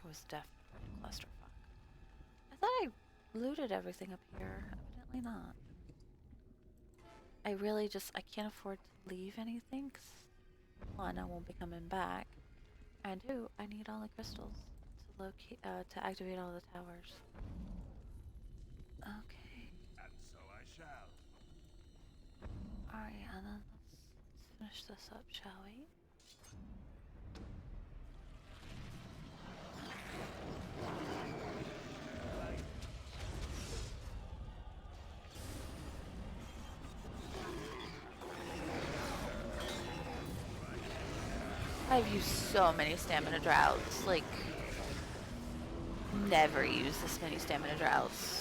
A: It was definitely a clusterfuck. I thought I looted everything up here. Evidently not. I really just, I can't afford to leave anything, 'cause one, I won't be coming back, and two, I need all the crystals to locate, to activate all the towers. Okay.
N: And so I shall.
A: Alright, and then let's finish this up, shall we? I've used so many stamina droughts, like, never used this many stamina droughts.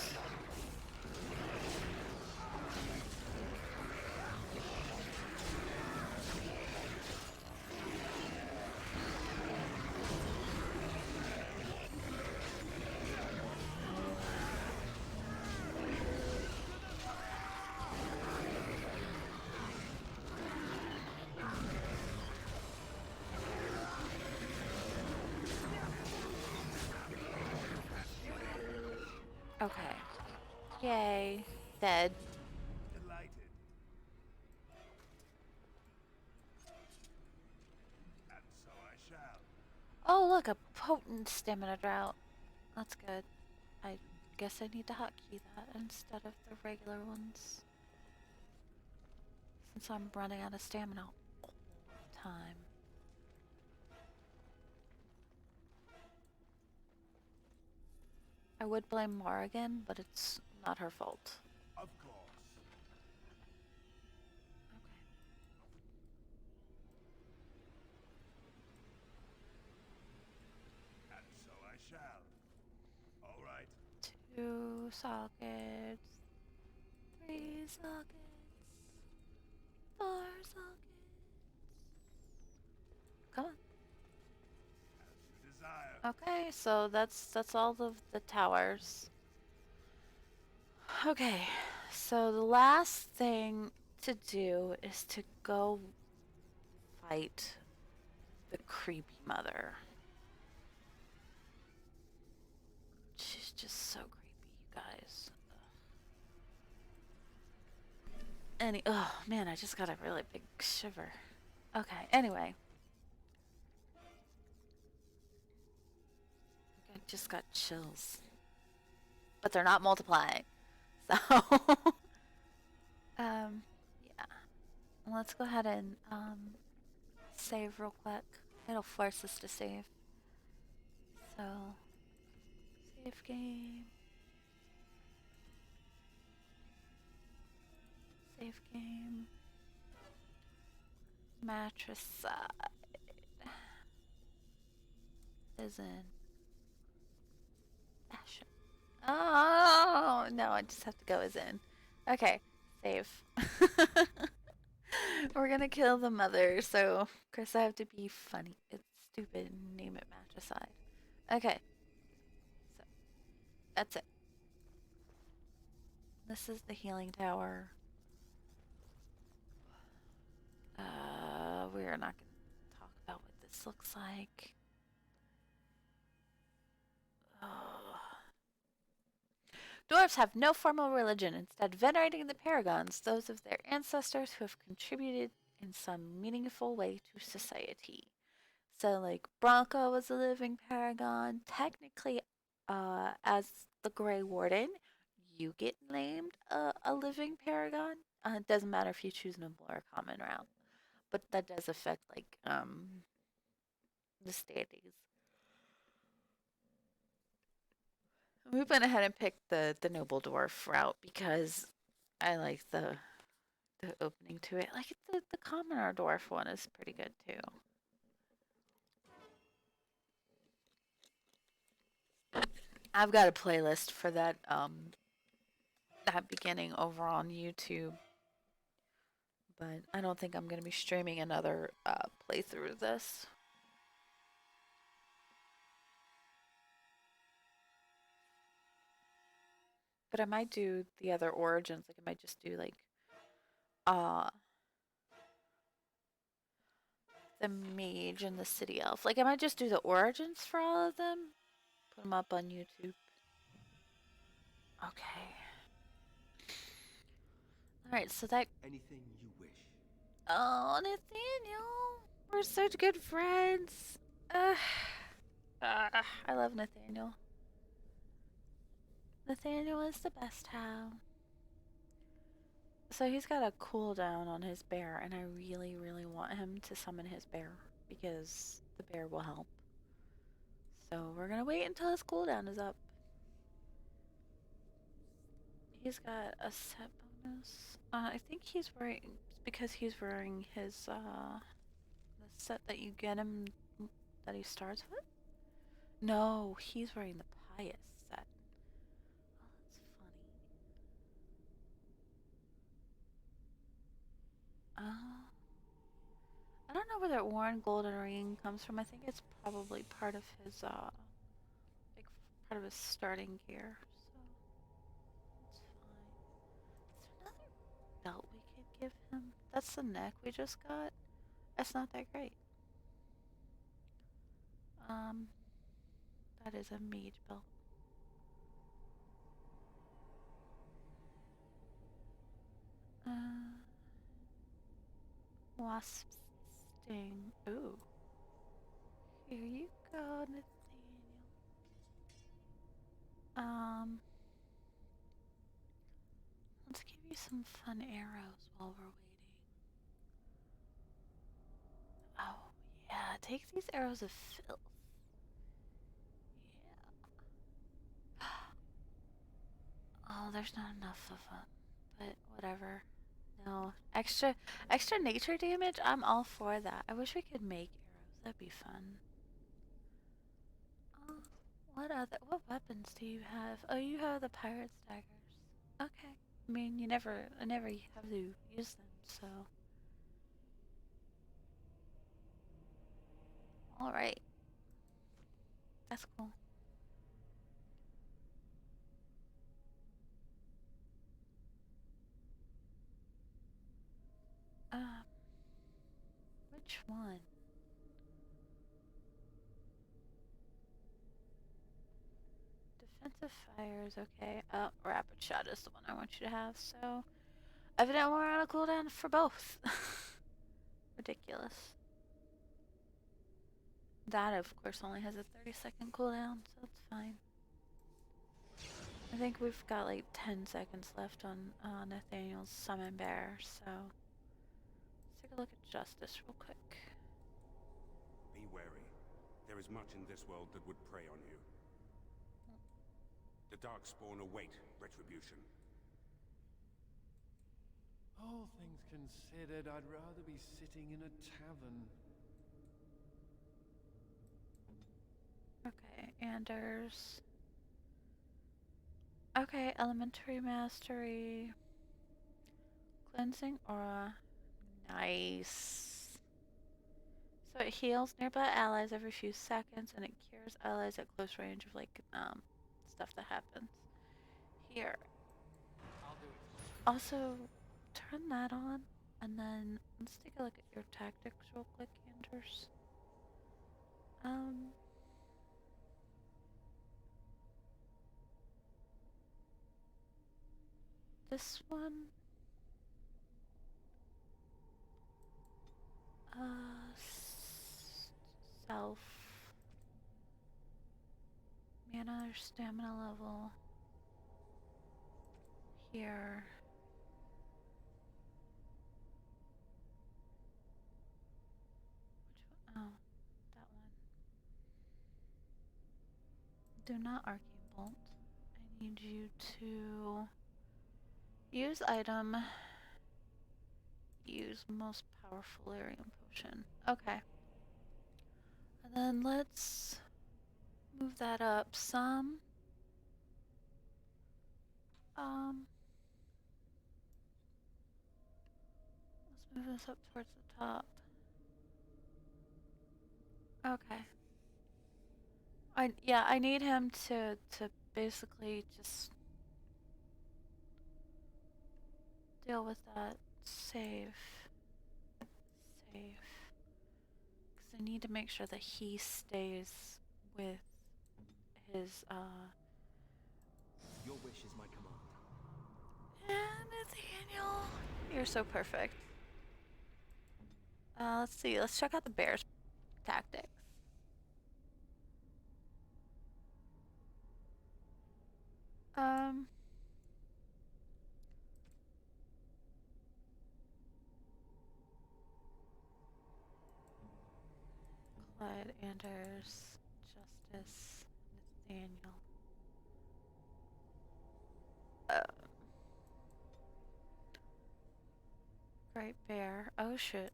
A: Okay. Yay. Dead.
N: Delighted. And so I shall.
A: Oh, look, a potent stamina drought. That's good. I guess I need to hotkey that instead of the regular ones, since I'm running out of stamina all the time. I would blame Morrigan, but it's not her fault.
N: Of course.
A: 2 sockets, 3 sockets, 4 sockets. Come on. Okay, so that's all of the towers. Okay, so the last thing to do is to go fight the creepy mother. She's just so creepy, you guys. Oh man, I just got a really big shiver. Okay, anyway. I just got chills. But they're not multiplying. So, yeah. Let's go ahead and, save real quick. It'll force us to save. So, save game. Save game. Mattress side. Is in fashion. Oh, no, I just have to go as in. Okay, save. We're gonna kill the mother, so of course I have to be funny. It's stupid. Name it matricide. Okay. So, that's it. This is the healing tower. We're not gonna talk about what this looks like. Dwarves have no formal religion, instead venerating the paragons, those of their ancestors who have contributed in some meaningful way to society. So, like, Bronco was a living paragon. Technically, as the Grey Warden, you get named a living paragon. It doesn't matter if you choose noble or common round, but that does affect, like, the standings. We went ahead and picked the noble dwarf route because I like the opening to it. Like the commoner dwarf one is pretty good too. I've got a playlist for that that beginning over on YouTube, but I don't think I'm gonna be streaming another playthrough of this. But I might do the other origins. Like I might just do like the mage and the city elf. Like I might just do the origins for all of them. Put them up on YouTube. Okay. Alright, so that...
E: Anything you wish.
A: Oh, Nathaniel! We're such good friends. I love Nathaniel. Nathaniel is the best, Howe. So he's got a cooldown on his bear, and I really, really want him to summon his bear, because the bear will help. So we're gonna wait until his cooldown is up. He's got a set bonus. I think he's wearing, because he's wearing his, the set that you get him, that he starts with? No, he's wearing the pious set. Oh, that's funny. I don't know where that worn golden ring comes from. I think it's probably part of his, like, part of his starting gear. So, that's fine. Is there another belt we could give him? That's the neck we just got. That's not that great. That is a mage belt. Wasp sting. Ooh. Here you go, Nathaniel. Let's give you some fun arrows while we're waiting. Oh, yeah, take these arrows of filth. Yeah. Oh, there's not enough of them, but whatever. No, extra nature damage, I'm all for that. I wish we could make arrows, that'd be fun. What weapons do you have? Oh, you have the pirate's daggers. Okay. I mean, I never have to use them, so. Alright. That's cool. Which one? Defensive fire is okay. Oh, rapid shot is the one I want you to have, so. Evidently we're on a cooldown for both. Ridiculous. That, of course, only has a 30-second cooldown, so it's fine. I think we've got like 10 seconds left on Nathaniel's summon bear, so let's take a look at justice real quick.
G: Be wary. There is much in this world that would prey on you. The Darkspawn await retribution.
C: All things considered, I'd rather be sitting in a tavern.
A: Okay, Anders. Okay, elementary mastery. Cleansing aura. Nice. So it heals nearby allies every few seconds and it cures allies at close range of like stuff that happens. Here. Also turn that on and then let's take a look at your tactics real quick, Anders. This one. Self. Mana or stamina level. Here. Which one? Oh, that one. Do not arcane bolt. I need you to use item. Use most powerful lyrium potion. Okay. And then let's move that up some. Let's move this up towards the top. Okay. I need him to basically just deal with that. Save. Because I need to make sure that he stays with his,
E: Your wish is my command.
A: Nathaniel. You're so perfect. Let's see. Let's check out the bear's tactics. Clyde, Anders, Justice, Nathaniel. Great bear. Oh shit.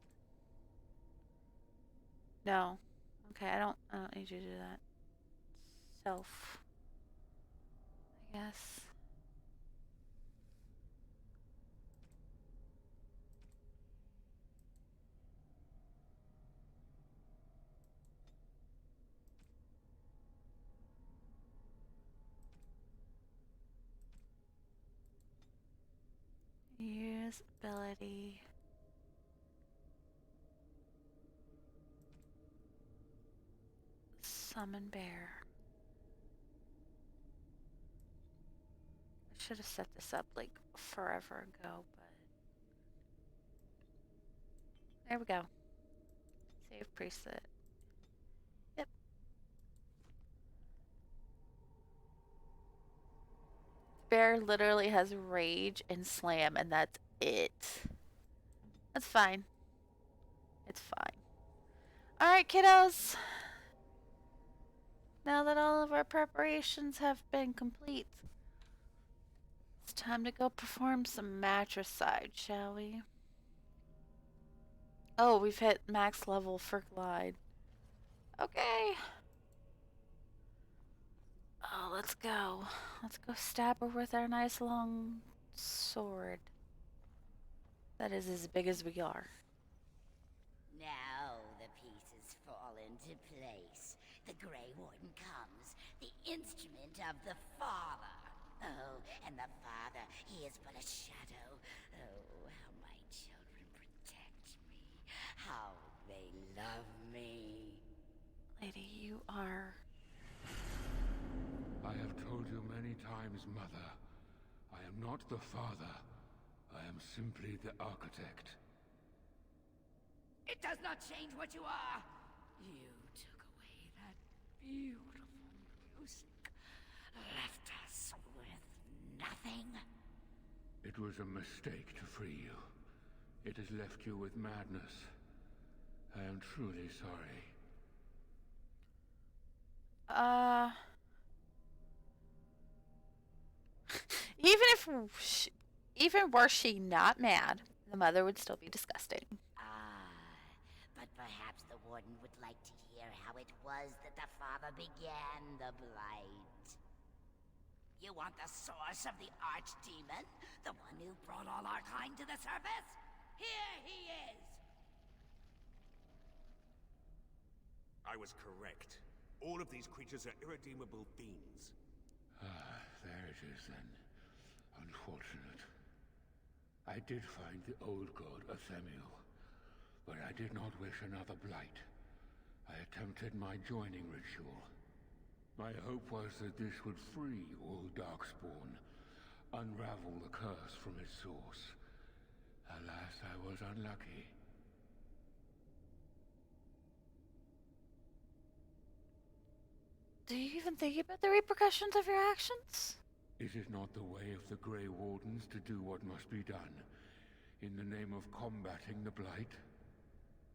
A: No. Okay, I don't need you to do that. Self. I guess. Use ability. Summon bear. I should have set this up like forever ago, but there we go. Save preset. Yep. Bear literally has rage and slam, and that's it. That's fine. It's fine. Alright, kiddos. Now that all of our preparations have been complete, it's time to go perform some matricide, shall we? Oh, we've hit max level for glide. Okay. Oh, let's go. Let's go stab her with our nice long sword. That is as big as we are.
L: Now the pieces fall into place. The Grey Warden comes, the instrument of the Father. Oh, and the Father, he is but a shadow. Oh, how my children protect me. How they love me.
A: Lady, you are...
K: I have told you many times, Mother. I am not the Father. I am simply the Architect.
L: It does not change what you are. You took away that beautiful music. Left us with nothing.
K: It was a mistake to free you. It has left you with madness. I am truly sorry.
A: Even were she not mad, the mother would still be disgusting.
L: But perhaps the Warden would like to hear how it was that the Father began the Blight. You want the source of the Archdemon? The one who brought all our kind to the surface? Here he is!
G: I was correct. All of these creatures are irredeemable fiends.
K: There it is then. Unfortunate. I did find the old god Athemiel, but I did not wish another blight. I attempted my joining ritual. My hope was that this would free all Darkspawn, unravel the curse from its source. Alas, I was unlucky.
A: Do you even think about the repercussions of your actions?
K: Is it not the way of the Grey Wardens to do what must be done, in the name of combating the Blight?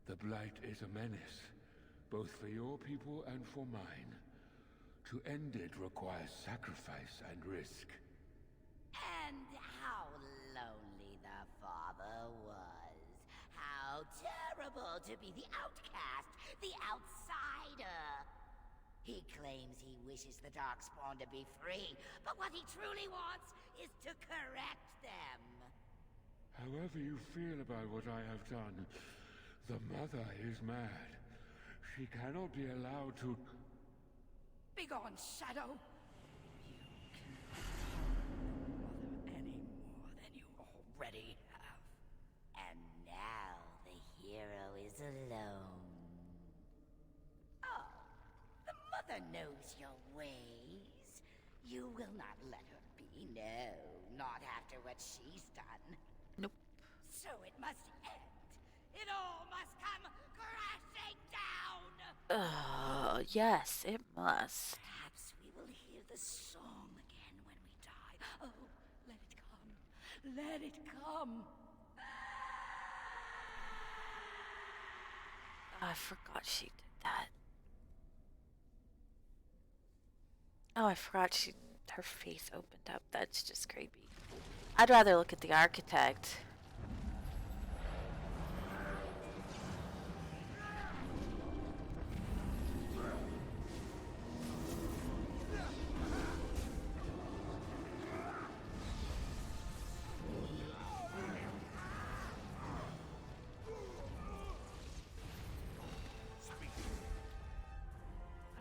K: The Blight is a menace, both for your people and for mine. To end it requires sacrifice and risk.
L: And how lonely the Father was. How terrible to be the outcast, the outsider. He claims he wishes the Darkspawn to be free, but what he truly wants is to correct them.
K: However you feel about what I have done, the Mother is mad. She cannot be allowed to...
L: Begone, Shadow! You cannot harm the Mother any more than you already have. And now the hero is alone. Oh, the Mother knows your ways. You will not let her be, no, not after what she's done.
A: Nope.
L: So it must end. It all must come crashing down!
A: Yes, it must.
L: Perhaps we will hear the song again when we die. Oh, let it come. Let it come.
A: I forgot she did that. Oh, I forgot her face opened up. That's just creepy. I'd rather look at the architect.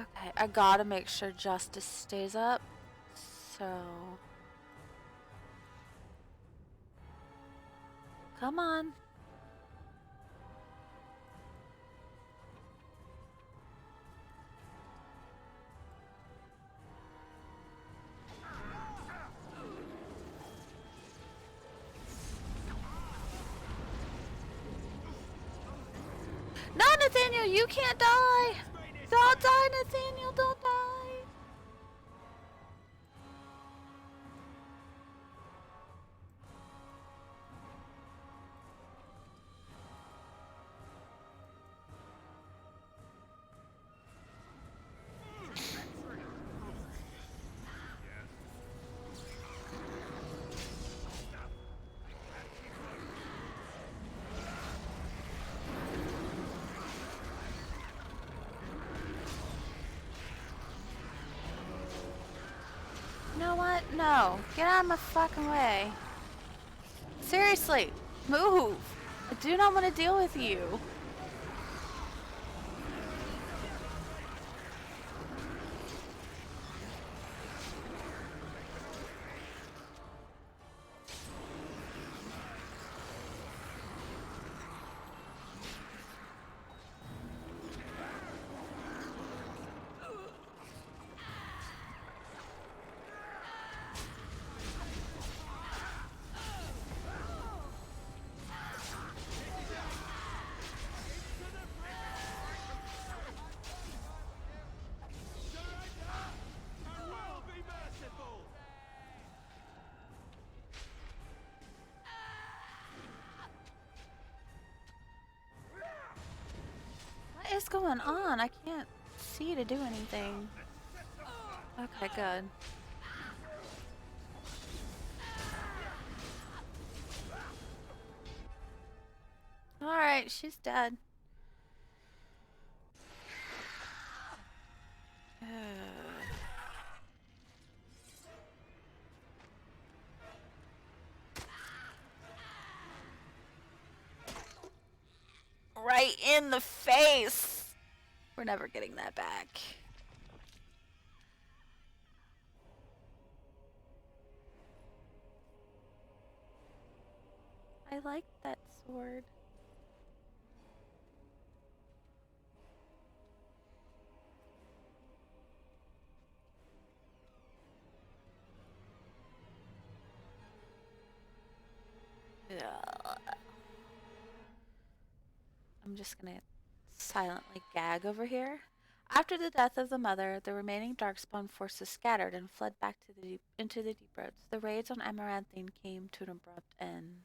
A: Okay, I gotta make sure justice stays up. So... come on. No, Nathaniel, you can't die! Don't die, Nathaniel, don't die! What? No. Get out of my fucking way. Seriously, move. I do not want to deal with you. What is going on? I can't see to do anything. Okay, good. Alright, she's dead. Right in the face! We're never getting that back. I like that sword. I'm just gonna silently gag over here. After the death of the mother, the remaining Darkspawn forces scattered and fled back to into the deep roads. The raids on Amaranthine came to an abrupt end.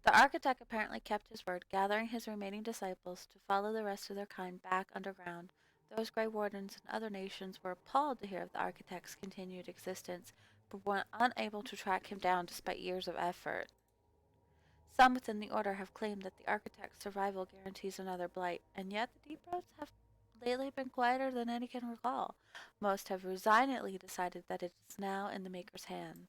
A: The architect apparently kept his word, gathering his remaining disciples to follow the rest of their kind back underground. Those Grey Wardens and other nations were appalled to hear of the architect's continued existence, but were unable to track him down despite years of effort. Some within the Order have claimed that the architect's survival guarantees another blight, and yet the deep roads have lately been quieter than any can recall. Most have resignedly decided that it is now in the Maker's hands.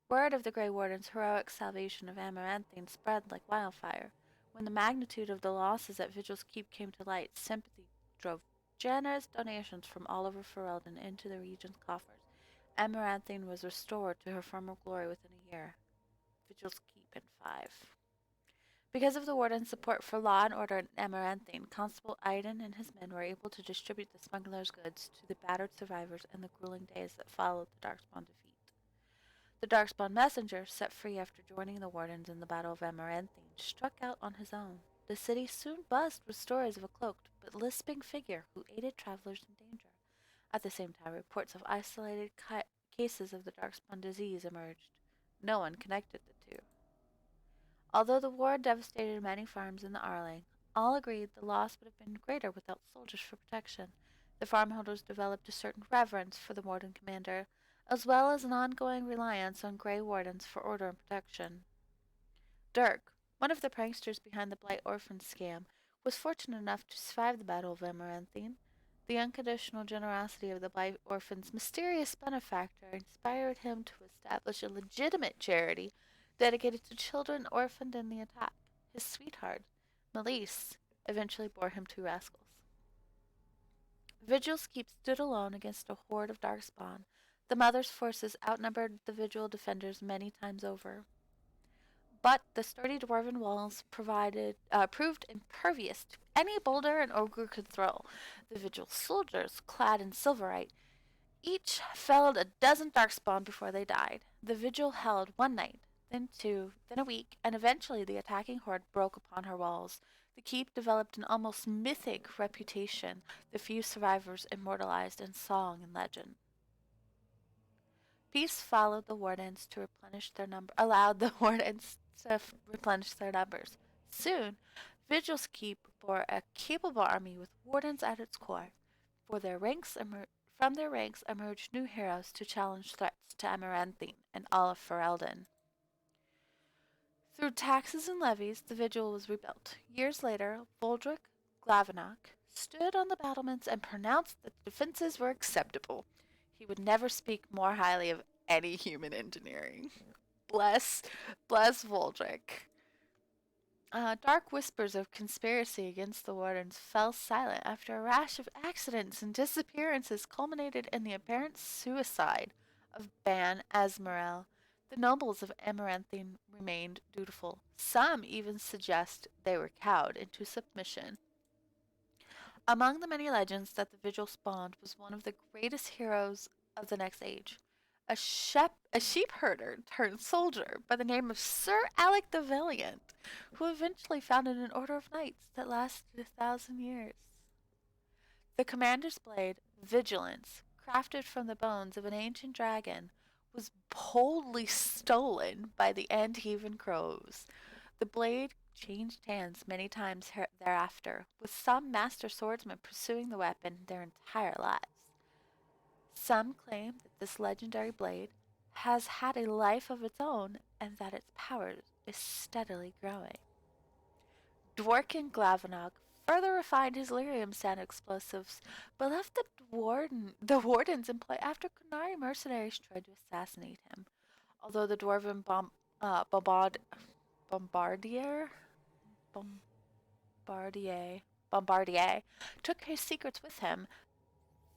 A: Word of the Grey Warden's heroic salvation of Amaranthine spread like wildfire. When the magnitude of the losses at Vigil's Keep came to light, sympathy drove generous donations from all over Ferelden into the region's coffers. Amaranthine was restored to her former glory within a year. Vigil's Keep in 5. Because of the Warden's support for law and order in Amaranthine, Constable Aiden and his men were able to distribute the smuggler's goods to the battered survivors in the grueling days that followed the Darkspawn defeat. The Darkspawn messenger, set free after joining the Wardens in the Battle of Amaranthine, struck out on his own. The city soon buzzed with stories of a cloaked but lisping figure who aided travelers in danger. At the same time, reports of isolated cases of the Darkspawn disease emerged. No one connected the two. Although the war devastated many farms in the Arling, all agreed the loss would have been greater without soldiers for protection. The farmholders developed a certain reverence for the Warden commander, as well as an ongoing reliance on Grey Wardens for order and protection. Dirk, one of the pranksters behind the Blight Orphan scam, was fortunate enough to survive the Battle of Amaranthine. The unconditional generosity of the Blight Orphan's mysterious benefactor inspired him to establish a legitimate charity dedicated to children orphaned in the attack. His sweetheart, Melise, eventually bore him 2 rascals. Vigil's Keep stood alone against a horde of Darkspawn. The Mother's forces outnumbered the Vigil defenders many times over. But the sturdy dwarven walls proved impervious to any boulder an ogre could throw. The Vigil soldiers, clad in silverite, each felled a dozen Darkspawn before they died. The Vigil held 1 night, then 2, then a week, and eventually the attacking horde broke upon her walls. The keep developed an almost mythic reputation, the few survivors immortalized in song and legend. Peace followed the Wardens to replenish their allowed the Wardens to replenish their numbers. Soon, Vigil's Keep bore a capable army with Wardens at its core. From their ranks emerged new heroes to challenge threats to Amaranthine and all of Ferelden. Through taxes and levies, the Vigil was rebuilt. Years later, Voldrick, Glavenok,
M: stood on the battlements and pronounced that the defenses were acceptable. He would never speak more highly of any human engineering. Bless Voldrick. Dark whispers of conspiracy against the wardens fell silent after a rash of accidents and disappearances culminated in the apparent suicide of Ban Asmarel. The nobles of Amaranthine remained dutiful. Some even suggest they were cowed into submission. Among the many legends that the Vigil spawned was one of the greatest heroes of the next age. A sheep herder turned soldier by the name of Sir Alec the Valiant, who eventually founded an order of knights that lasted 1,000 years. The commander's blade, Vigilance, crafted from the bones of an ancient dragon, was boldly stolen by the Andevan crows. The blade changed hands many times thereafter, with some master swordsmen pursuing the weapon their entire lives. Some claim that this legendary blade has had a life of its own and that its power is steadily growing. Dworkin Glavenog further refined his lyrium sand explosives, but left the wardens in play after Qunari mercenaries tried to assassinate him. Although the dwarven Bombardier took his secrets with him,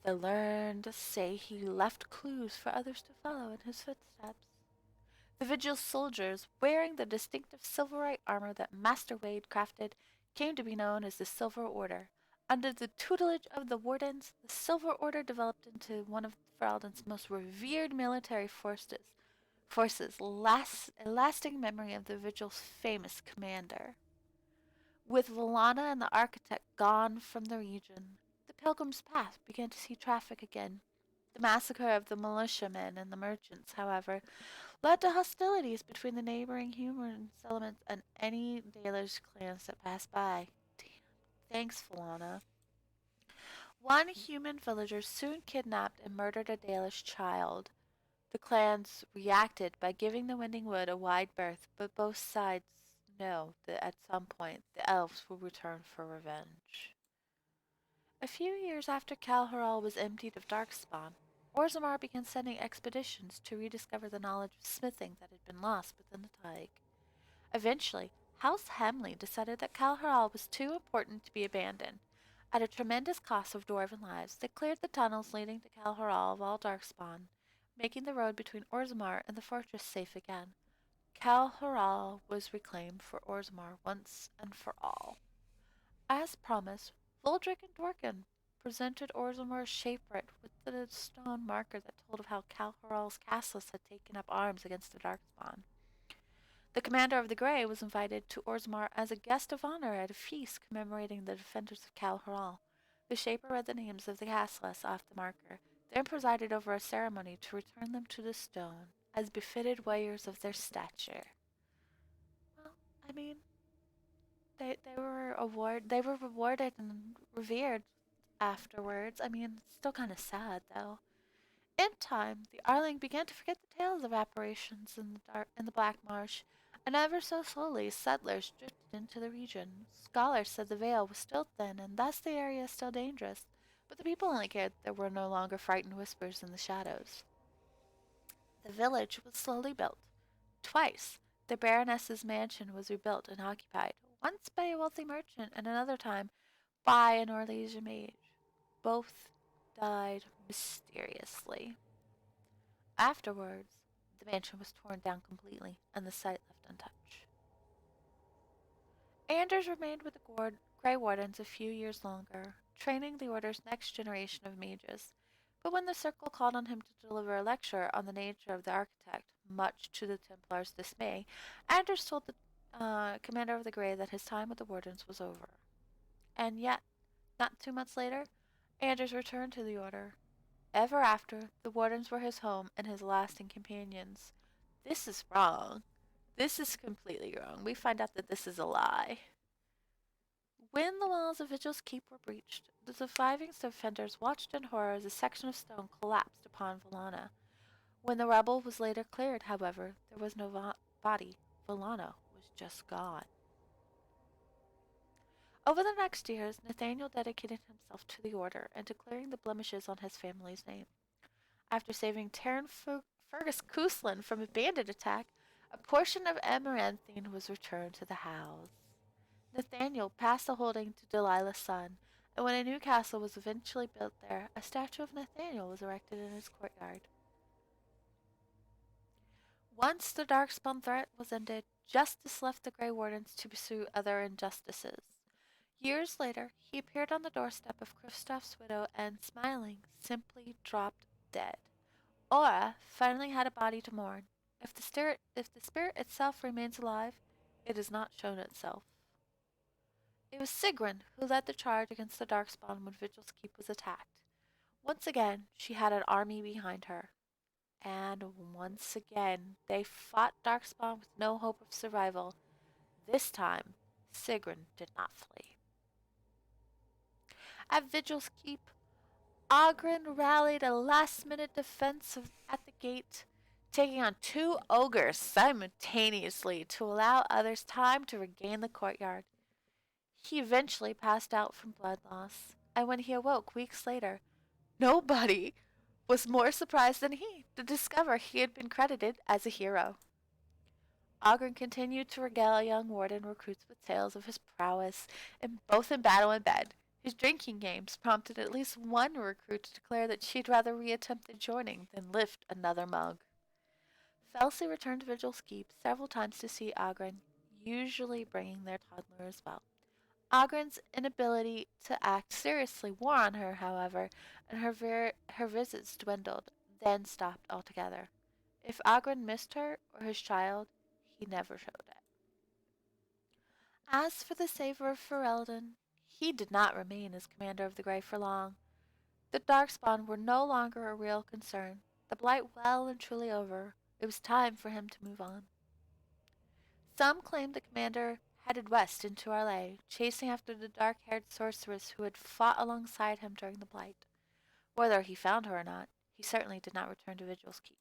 M: the learned say he left clues for others to follow in his footsteps. The Vigil soldiers, wearing the distinctive silverite armor that Master Wade crafted, came to be known as the Silver Order. Under the tutelage of the Wardens, the Silver Order developed into one of Ferelden's most revered military forces, a lasting memory of the Vigil's famous commander. With Volana and the Architect gone from the region, the Pilgrim's Path began to see traffic again. The massacre of the militiamen and the merchants, however, led to hostilities between the neighboring human settlements and any Dalish clans that passed by. Damn. Thanks, Volana. One human villager soon kidnapped and murdered a Dalish child. The clans reacted by giving the Winding Wood a wide berth, but both sides know that at some point the elves will return for revenge. A few years after Calharal was emptied of Darkspawn, Orzammar began sending expeditions to rediscover the knowledge of smithing that had been lost within the Taig. Eventually, House Hemley decided that Calharal was too important to be abandoned. At a tremendous cost of dwarven lives, they cleared the tunnels leading to Calharal of all Darkspawn, making the road between Orzammar and the fortress safe again. Calharal was reclaimed for Orzammar once and for all. As promised, Voldrick and Dworkin presented Orzammar's shapewrit with the stone marker that told of how Calharal's castles had taken up arms against the Darkspawn. The commander of the Grey was invited to Orzammar as a guest of honor at a feast commemorating the defenders of Calharal. The shaper read the names of the castles off the marker, then presided over a ceremony to return them to the stone, as befitted warriors of their stature. Well, I mean, they were rewarded and revered afterwards. I mean, it's still kind of sad though. In time, the Arling began to forget the tales of apparitions in the Black Marsh, and ever so slowly settlers drifted into the region. Scholars said the veil was still thin, and thus the area still dangerous, but the people only cared that there were no longer frightened whispers in the shadows. The village was slowly built. Twice, the Baroness's mansion was rebuilt and occupied, once by a wealthy merchant and another time by an Orlesian mage. Both died mysteriously. Afterwards, the mansion was torn down completely and the site left untouched. Anders remained with the Grey Wardens a few years longer, training the Order's next generation of mages. But when the Circle called on him to deliver a lecture on the nature of the Architect, much to the Templars' dismay, Anders told the commander of the Grey that his time with the Wardens was over. And yet, not 2 months later, Anders returned to the Order. Ever after, the Wardens were his home and his lasting companions. This is wrong. This is completely wrong. We find out that this is a lie. When the walls of Vigil's Keep were breached, the surviving defenders watched in horror as a section of stone collapsed upon Volana. When the rubble was later cleared, however, there was no body. Volana was just gone. Over the next years, Nathaniel dedicated himself to the order and to clearing the blemishes on his family's name. After saving Terran Fergus Cousland from a bandit attack, a portion of Amaranthine was returned to the Howes. Nathaniel passed the holding to Delilah's son, and when a new castle was eventually built there, a statue of Nathaniel was erected in his courtyard. Once the Darkspawn threat was ended, justice left the Grey Wardens to pursue other injustices. Years later, he appeared on the doorstep of Kristoff's widow and, smiling, simply dropped dead. Aura finally had a body to mourn. If the spirit itself remains alive, it has not shown itself. It was Sigrun who led the charge against the Darkspawn when Vigil's Keep was attacked. Once again, she had an army behind her. And once again, they fought Darkspawn with no hope of survival. This time, Sigrun did not flee. At Vigil's Keep, Oghren rallied a last-minute defense at the gate, taking on 2 ogres simultaneously to allow others time to regain the courtyard. He eventually passed out from blood loss, and when he awoke weeks later, nobody was more surprised than he to discover he had been credited as a hero. Oghren continued to regale young warden recruits with tales of his prowess, both in battle and bed. His drinking games prompted at least one recruit to declare that she'd rather reattempt the joining than lift another mug. Felsi returned to Vigil's Keep several times to see Oghren, usually bringing their toddler as well. Oghren's inability to act seriously wore on her, however, and her visits dwindled, then stopped altogether. If Oghren missed her or his child, he never showed it. As for the Saver of Ferelden, he did not remain as commander of the Grey for long. The Darkspawn were no longer a real concern. The Blight well and truly over. It was time for him to move on. Some claimed the commander headed west into Arlay, chasing after the dark-haired sorceress who had fought alongside him during the Blight. Whether he found her or not, he certainly did not return to Vigil's Keep.